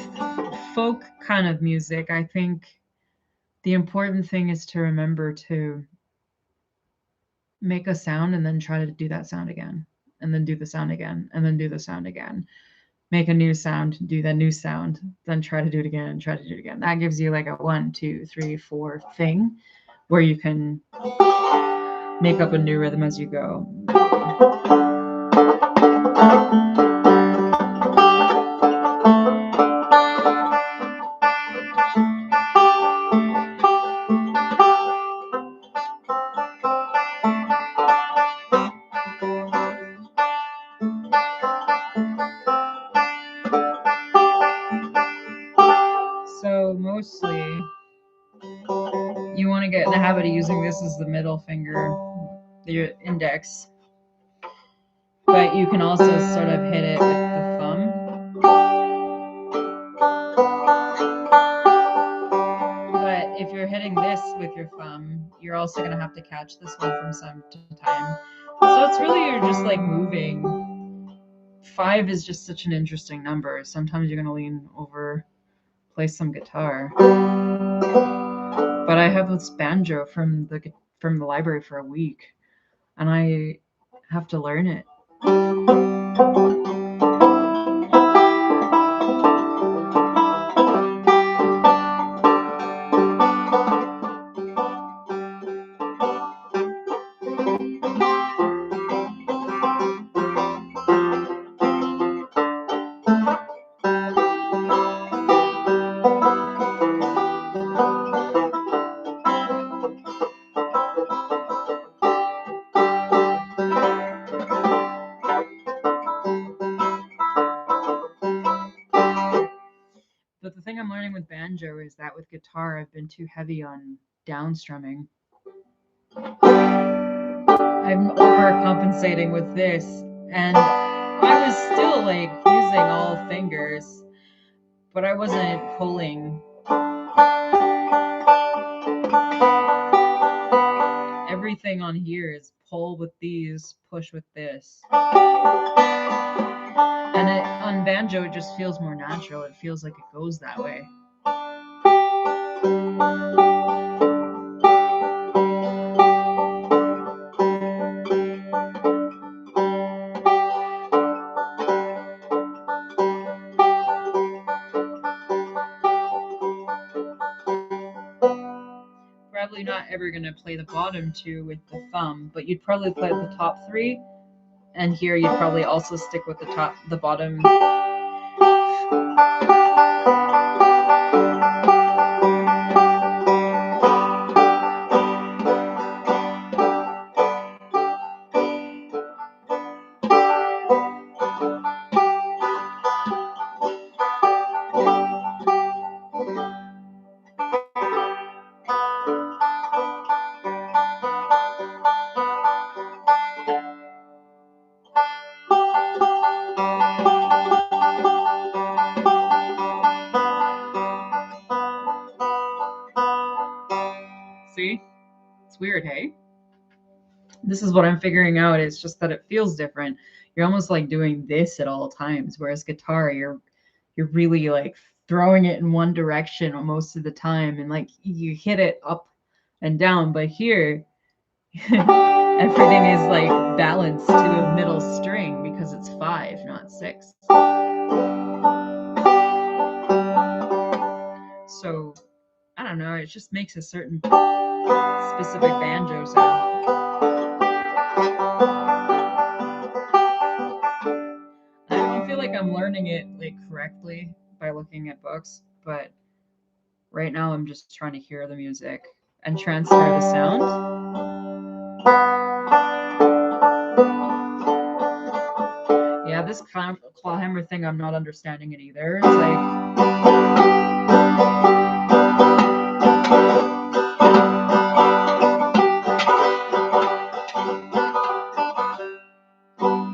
folk kind of music, I think the important thing is to remember to make a sound and then try to do that sound again, and then do the sound again, and then do the sound again. Make a new sound, do that new sound, then try to do it again, and try to do it again. That gives you like a 1, 2, 3, 4 thing where you can make up a new rhythm as you go. So mostly you want to get in the habit of using this as the middle finger, your index. But you can also sort of hit it with the thumb. But if you're hitting this with your thumb, you're also going to have to catch this one from time to time. So it's really, you're just like moving. 5 is just such an interesting number. Sometimes you're going to lean over, play some guitar. But I have this banjo from the library for a week, and I have to learn it. But the thing I'm learning with banjo is that with guitar, I've been too heavy on downstrumming. I'm overcompensating with this, and I was still like using all fingers, but I wasn't pulling. Everything on here is pull with these, push with this. And on banjo, it just feels more natural. It feels like it goes that way. Probably not ever going to play the bottom 2 with the thumb, but you'd probably play the top 3, and here you'd probably also stick with the bottom. See? It's weird, hey? This is what I'm figuring out. It's just that it feels different. You're almost like doing this at all times, whereas guitar, you're really like throwing it in one direction most of the time, and like you hit it up and down. But here, everything is like balanced to a middle string because it's 5, not 6. so, I don't know, it just makes a certain specific banjo sound. I don't feel like I'm learning it like correctly by looking at books, but right now I'm just trying to hear the music and transfer the sound. Yeah, this clawhammer thing, I'm not understanding it either. It's like,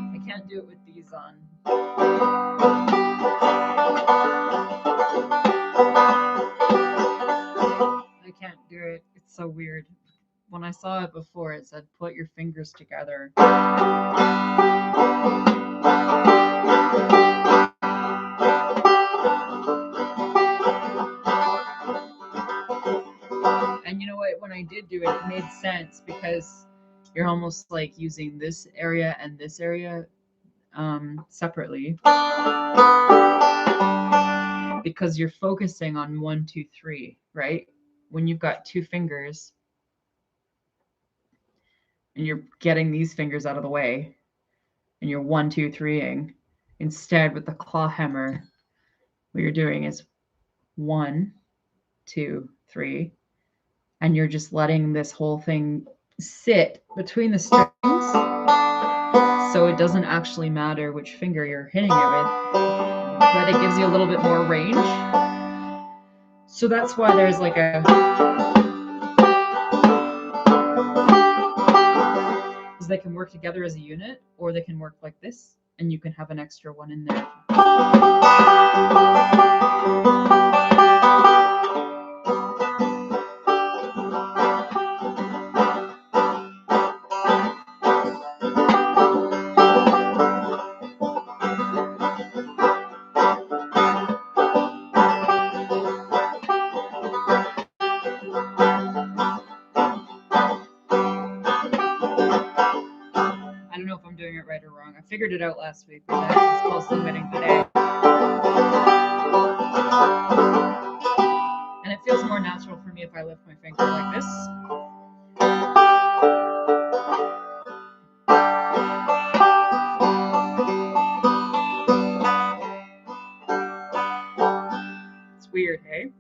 I can't do it with these on. I can't do it. It's so weird. When I saw it before, it said put your fingers together. And you know what? When I did do it, it made sense because you're almost like using this area and this area separately, because you're focusing on 1, 2, 3, right? When you've got 2 fingers and you're getting these fingers out of the way and you're 1, 2, 3ing, instead with the claw hammer, what you're doing is 1, 2, 3, and you're just letting this whole thing sit between the strings, so it doesn't actually matter which finger you're hitting it with, but it gives you a little bit more range. So that's why there's like a, they can work together as a unit, or they can work like this, and you can have an extra one in there. I don't know if I'm doing it right or wrong. I figured it out last week, but that's close to winning today. And it feels more natural for me if I lift my finger like this. It's weird, hey?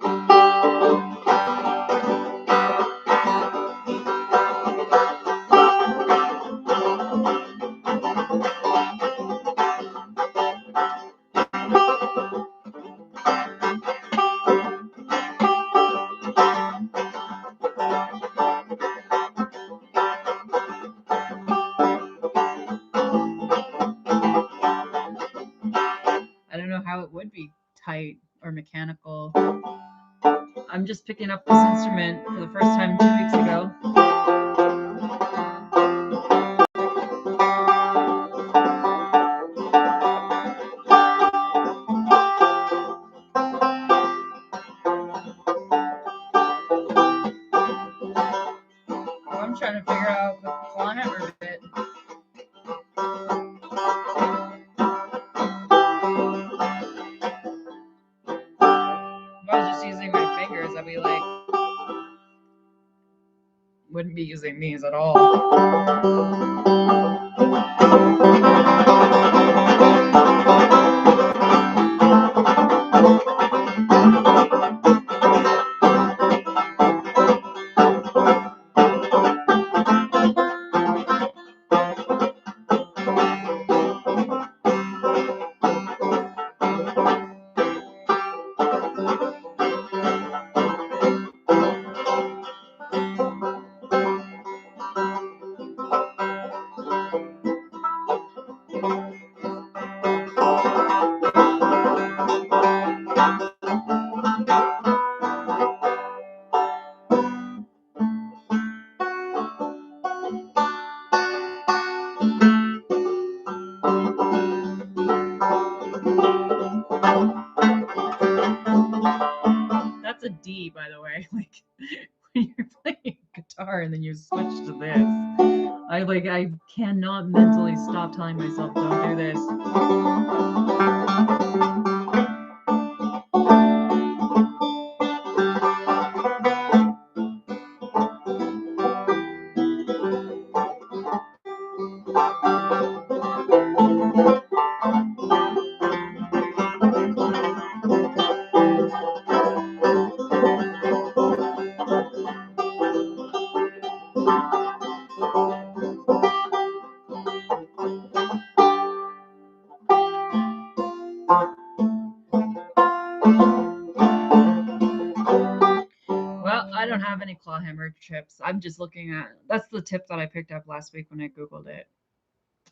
I don't know how it would be tight or mechanical. I'm just picking up this instrument for the first time 2 weeks ago. I'm trying to figure out the claw hammer bit. If I was just using my fingers, I'd be like, wouldn't be using these at all. That's a D, by the way. Like when you're playing guitar and then you switch to this, I cannot mentally stop telling myself, don't do this. hammer chips. I'm just looking at, that's the tip that I picked up last week when I Googled it.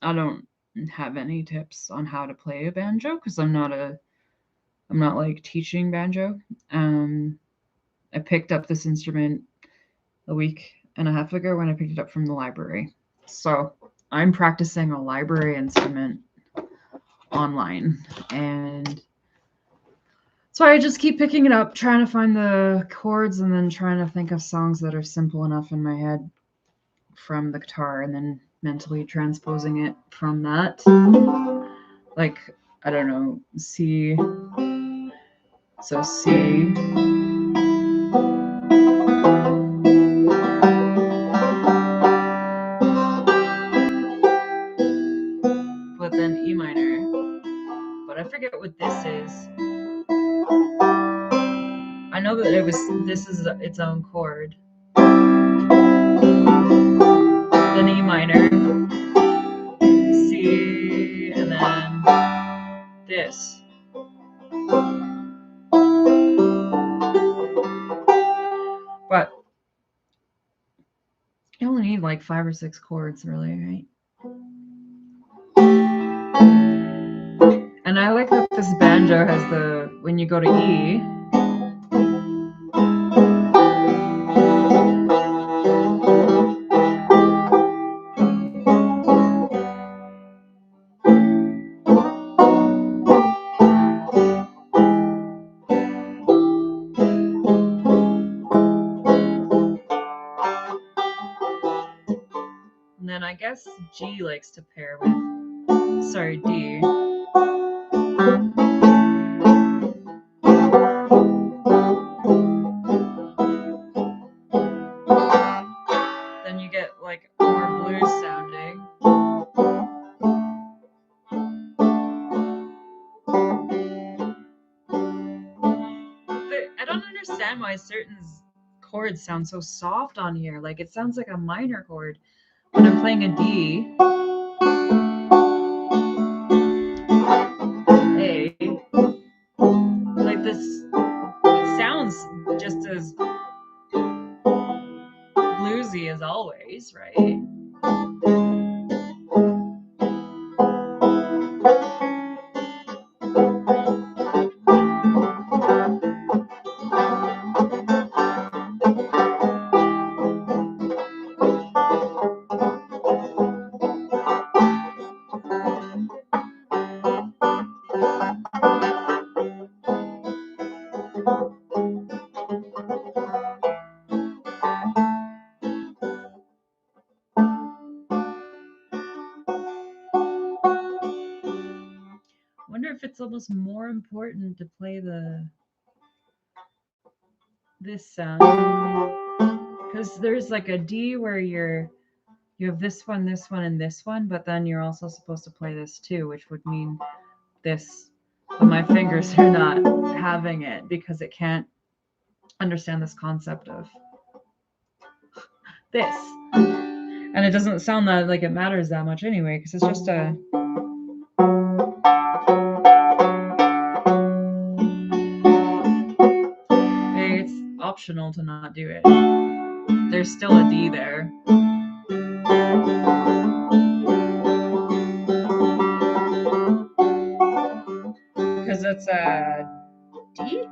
I don't have any tips on how to play a banjo because I'm not like teaching banjo. I picked up this instrument a week and a half ago when I picked it up from the library. So I'm practicing a library instrument online, and so I just keep picking it up, trying to find the chords, and then trying to think of songs that are simple enough in my head from the guitar, and then mentally transposing it from that. Like, I don't know, C. So C. But then E minor. But I forget what this is. I know that this is its own chord. Then E minor, C, and then this. But you only need like 5 or 6 chords, really, right? And I like that this banjo has when you go to E, and then I guess G likes to pair with, D. Then you get like more blues sounding. I don't understand why certain chords sound so soft on here. Like it sounds like a minor chord when I'm playing a D. A. Like this, it sounds just as bluesy as always, right? I wonder if it's almost more important to play this sound, because there's like a D where you have this one, and this one, but then you're also supposed to play this too, which would mean this, but my fingers are not having it because it can't understand this concept of this. And it doesn't sound that like it matters that much anyway, because it's just a it's optional to not do it. There's still a D there. Because it's a D?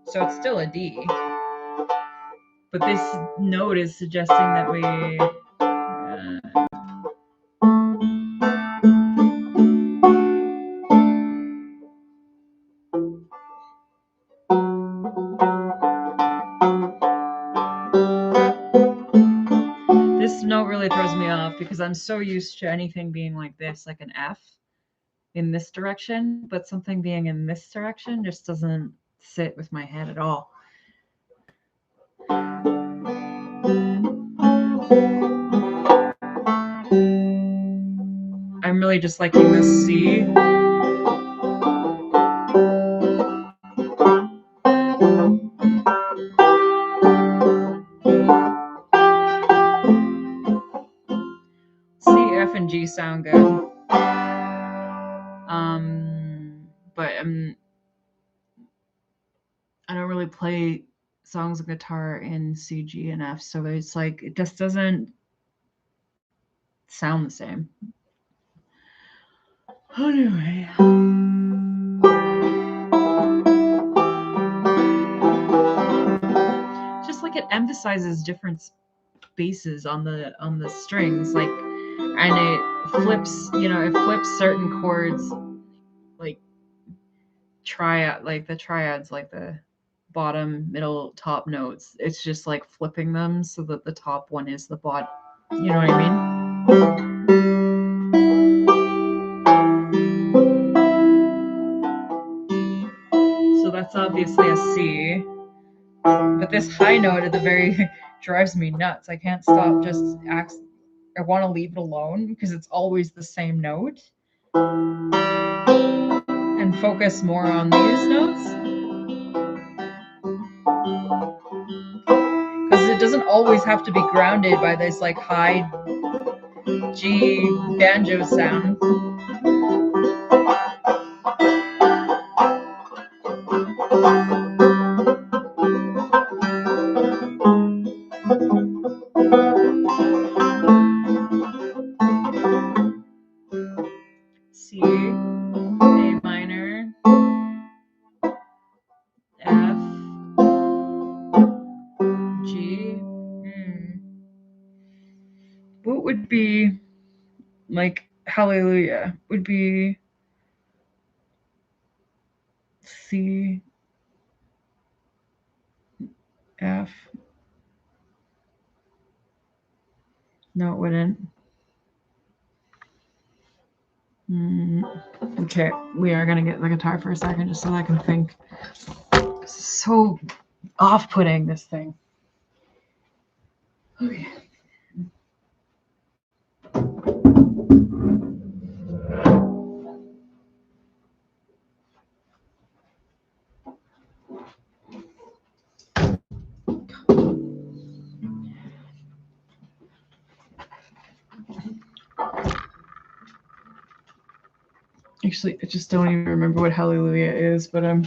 So it's still a D. But this note is suggesting that we this note really throws me off because I'm so used to anything being like this, like an F in this direction, but something being in this direction just doesn't sit with my head at all. I'm really just liking this C. C, F, and G sound good. But I don't really play songs and guitar in C, G, and F. So it's like it just doesn't sound the same. Anyway. Just like it emphasizes different basses on the strings, like, and it flips, it flips certain chords, like the triads, like the bottom, middle, top notes. It's just like flipping them so that the top one is the bottom. You know what I mean? So that's obviously a C. But this high note at the very drives me nuts. I can't stop I want to leave it alone because it's always the same note. And focus more on these notes. Because it doesn't always have to be grounded by this like high G banjo sound. C, A minor, F, G. What would be like Hallelujah? Would be C, F. No, it wouldn't. Okay, we are gonna get the guitar for a second just so I can think. This is so off-putting, this thing. Okay. Actually, I just don't even remember what Hallelujah is, but it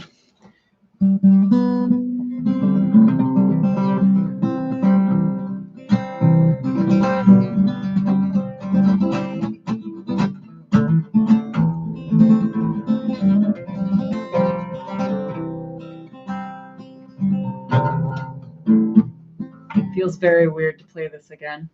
feels very weird to play this again.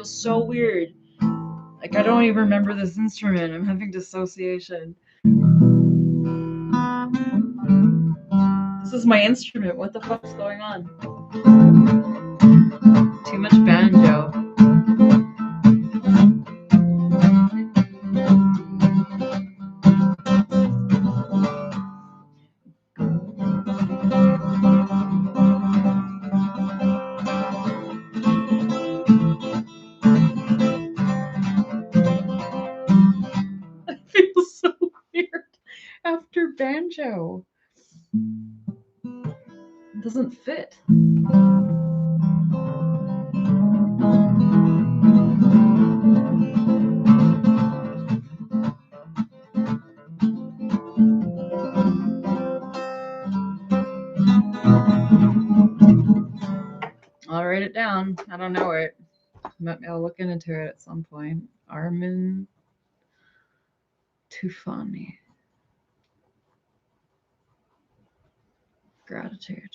So weird. Like I don't even remember this instrument. I'm having dissociation. This is my instrument. What the fuck's going on? Too much banjo. After banjo. It doesn't fit. I'll write it down. I don't know it. I'll look into it at some point. Armin Tufani. Gratitude.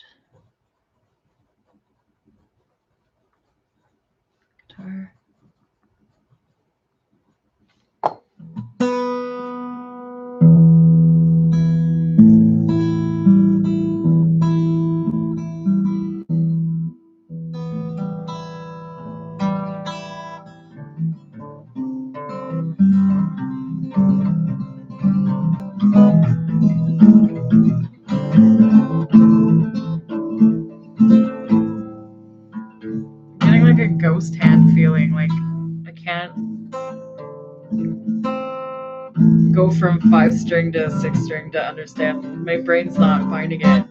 Guitar. ghost hand feeling. Like I can't go from 5-string to 6-string to understand. My brain's not finding it.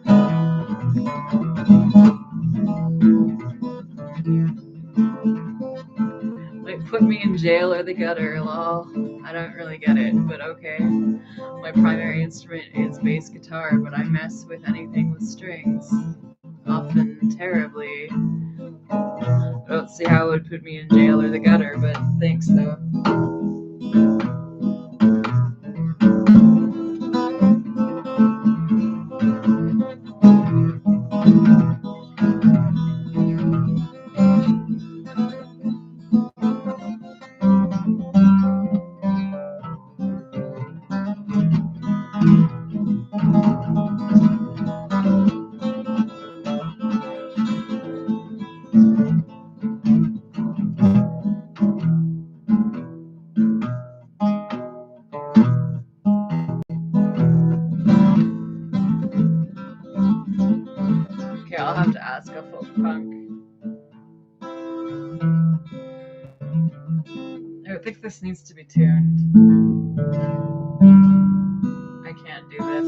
Like put me in jail or the gutter, lol. I don't really get it, but okay. My primary instrument is bass guitar, but I mess with anything with strings, often terribly. I don't see how it would put me in jail or the gutter, but thanks though. Okay, I'll have to ask a folk punk. I think this needs to be tuned. I can't do this.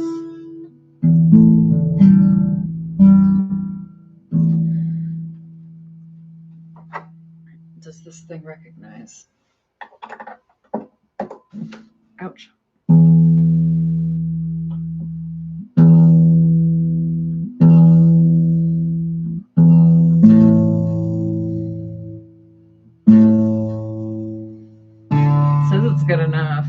Does this thing recognize? Ouch. It says it's good enough.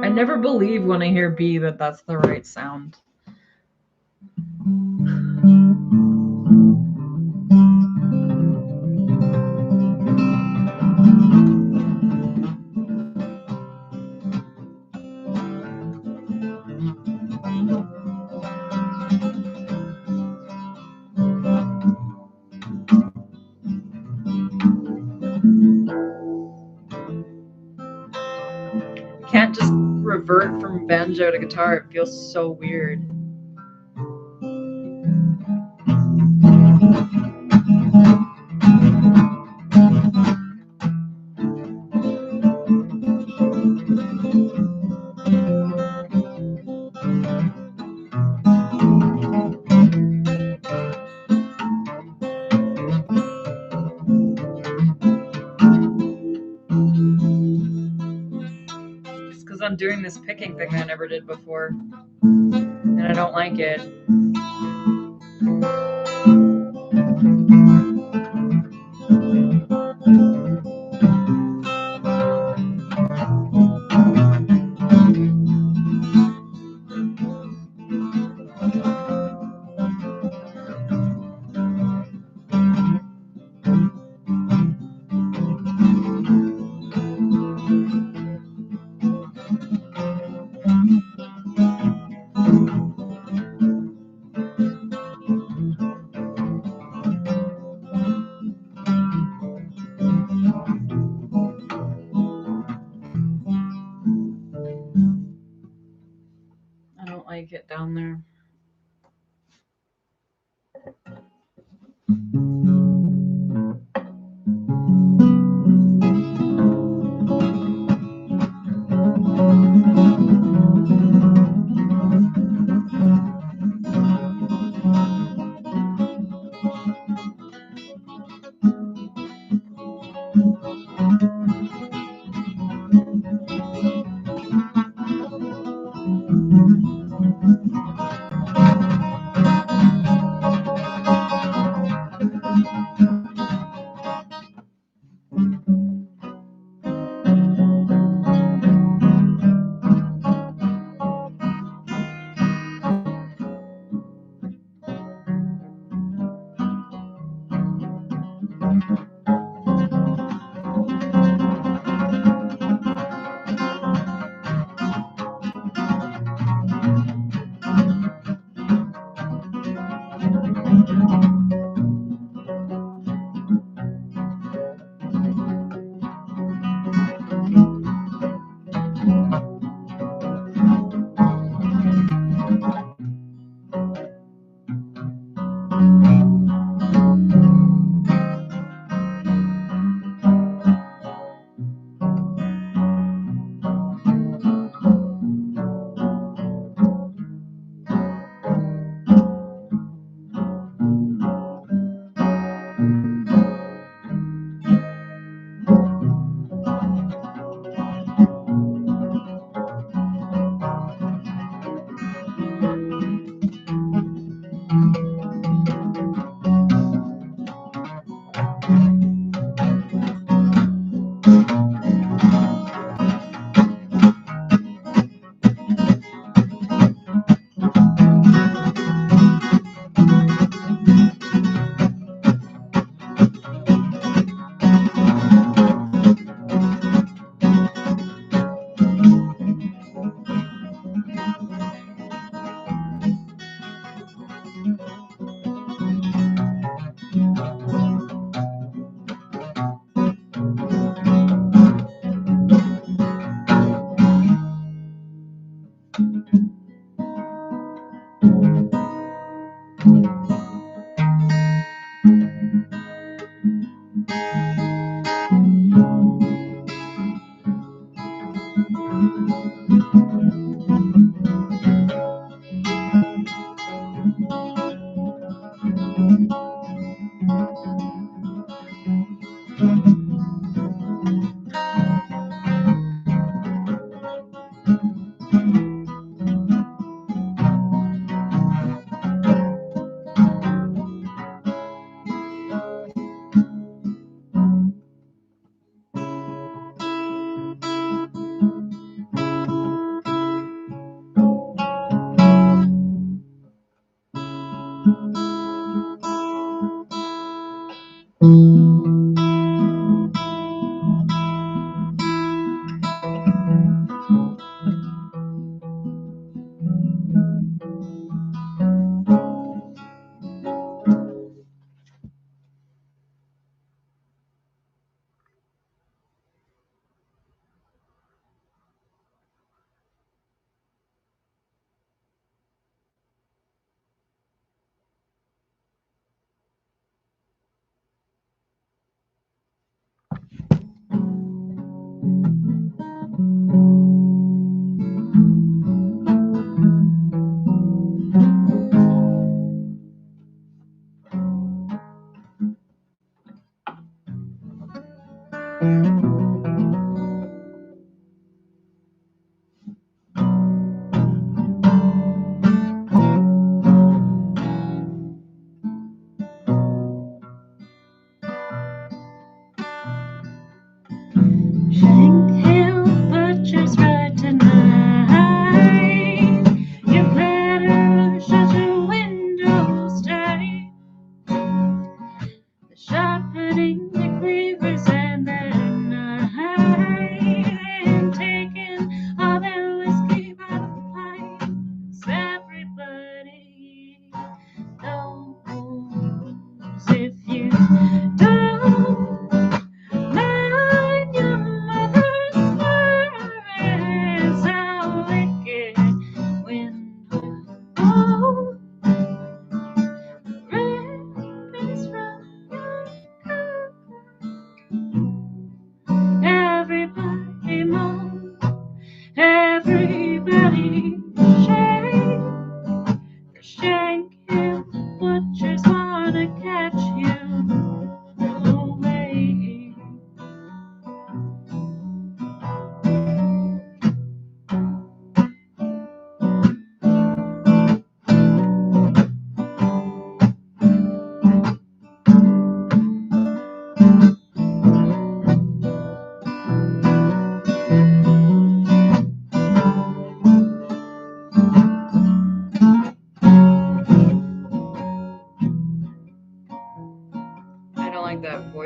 I never believe when I hear B that that's the right sound. Can't just revert from banjo to guitar. It feels so weird. It's because I'm doing this picking thing I never did before, and I don't like it. I don't like it down there.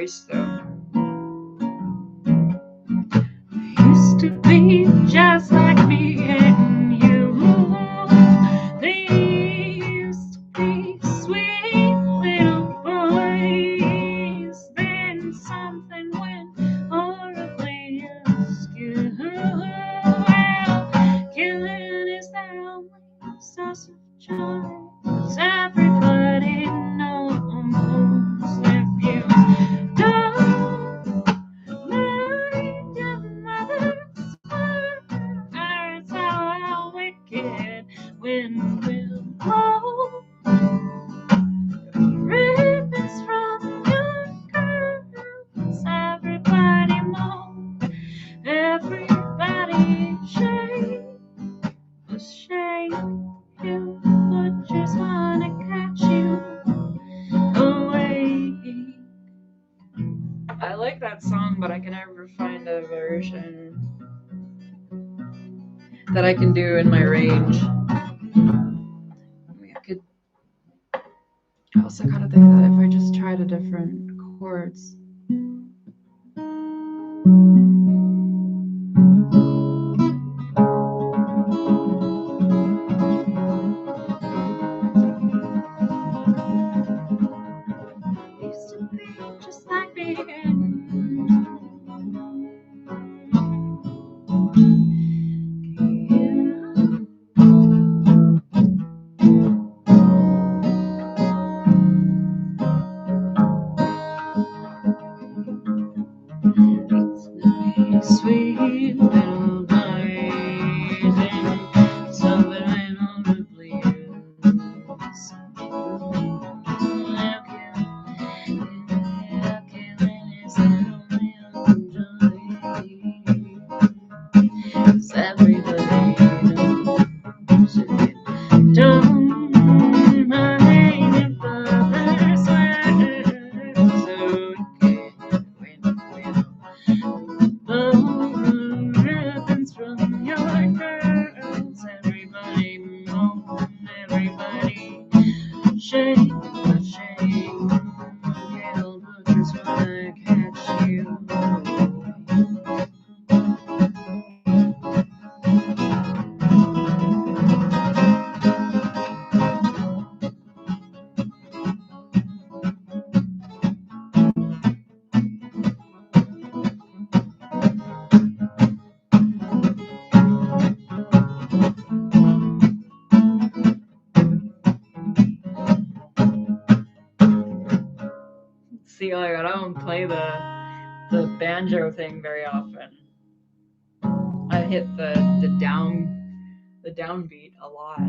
voice though. Used to be just like me and you. They used to be sweet little boys. Then something went horribly askew. Well, killing is their only source of joy. 'Cause everybody knows if you don't mind your mother's words, how wicked wind will blow. Ribbons from your curls, everybody moan, everybody shake you, butchers wanna catch you away. I like that song, but I can never find a version that I can do in my range. I also gotta think that if I just tried a different chords. Used to be just like me. Sweet little boys and something went horribly killing is the only joy. 'Cause everybody knows if you don't mind your father's words, so wicked wind will ribbons from your curls, everybody moan, everybody shake, little butchers wanna catch you. See, like, I don't play the banjo thing very often. I hit the downbeat a lot.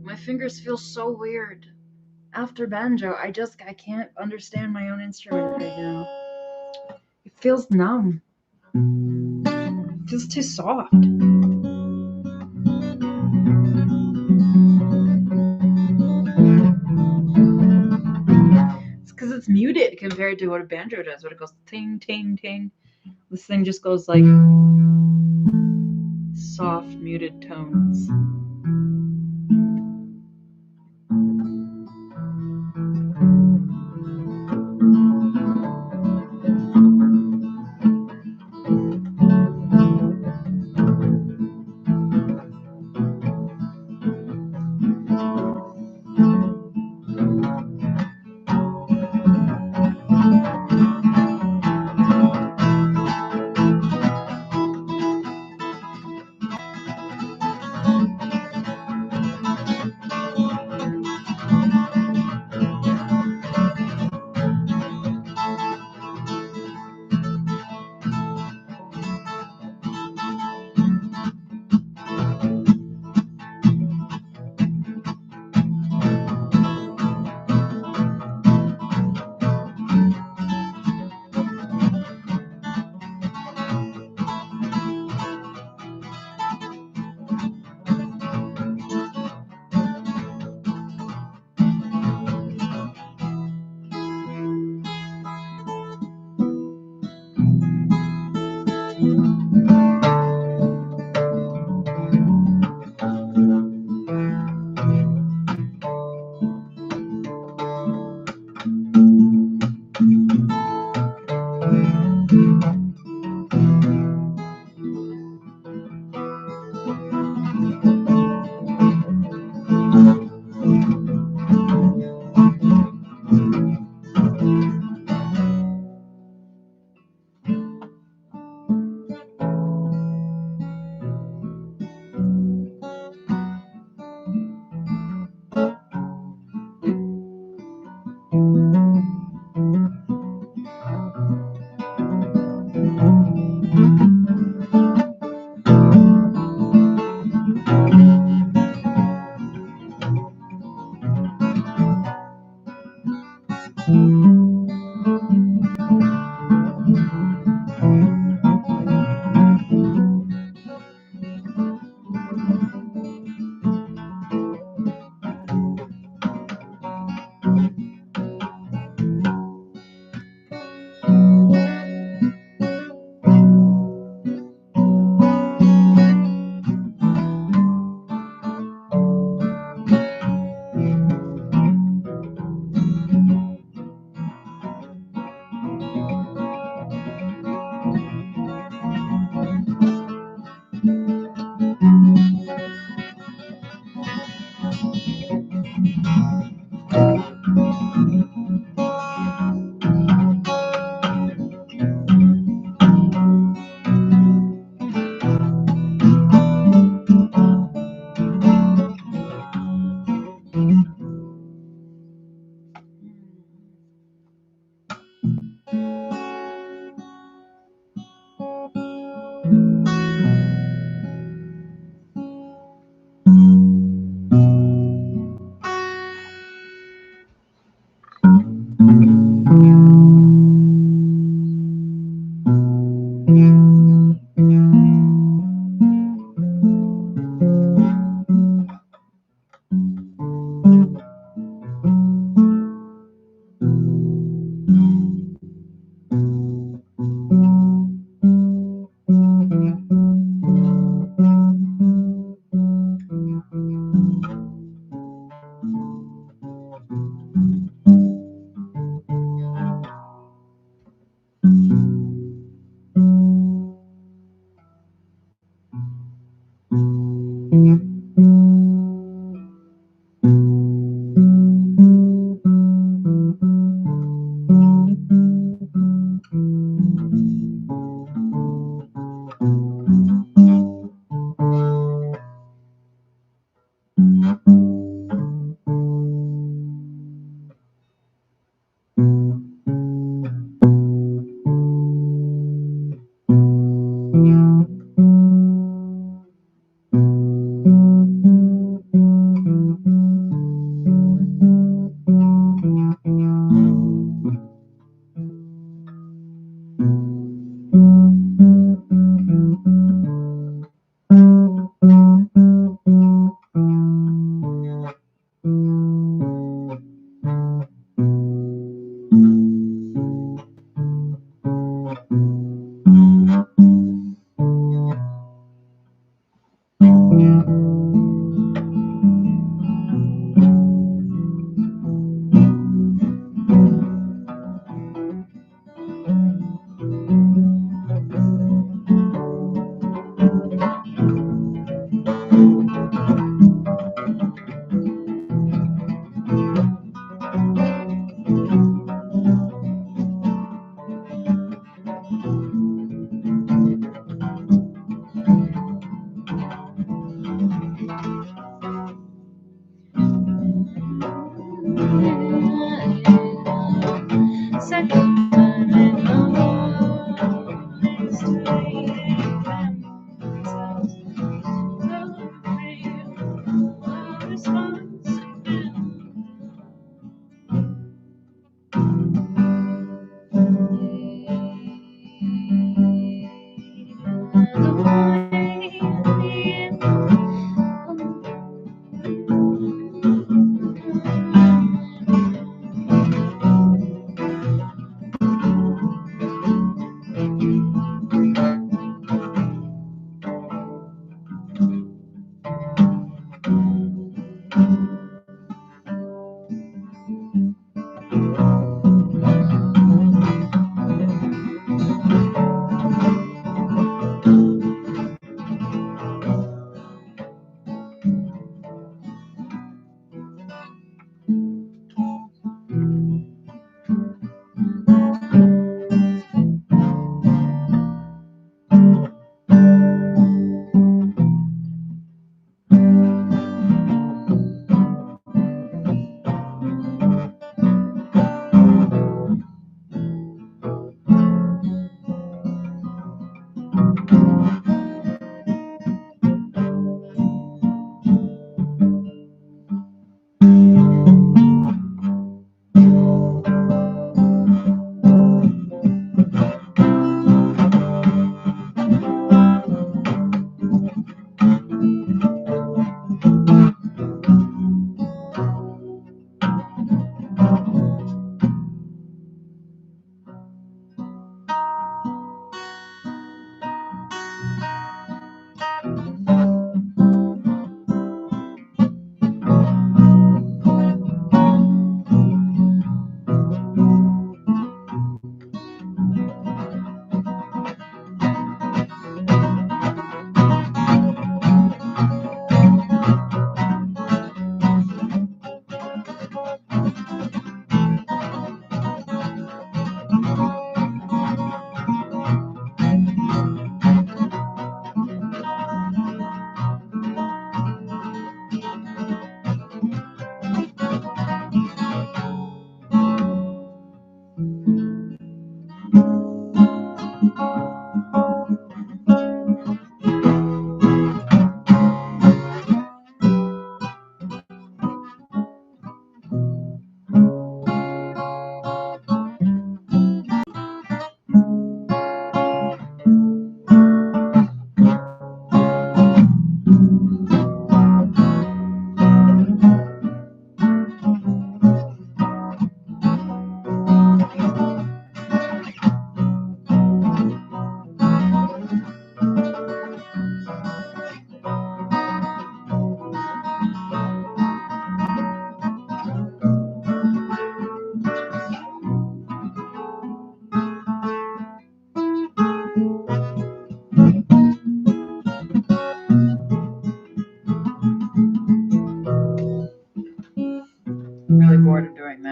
My fingers feel so weird. After banjo, I can't understand my own instrument right now. It feels numb. It feels too soft. It's because it's muted compared to what a banjo does, what it goes ting, ting, ting. This thing just goes like soft, muted tones.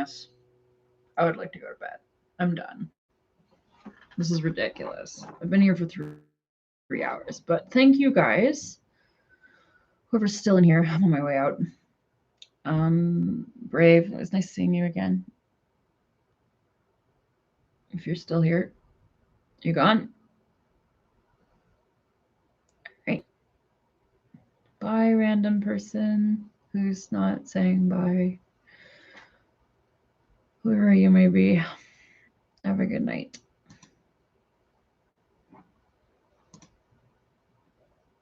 goodness. I would like to go to bed. I'm done. This is ridiculous. I've been here for 3 hours, but thank you guys. Whoever's still in here, I'm on my way out. Brave, it was nice seeing you again. If you're still here, you gone? Right. Bye, random person who's not saying bye. Whoever you may be. Have a good night.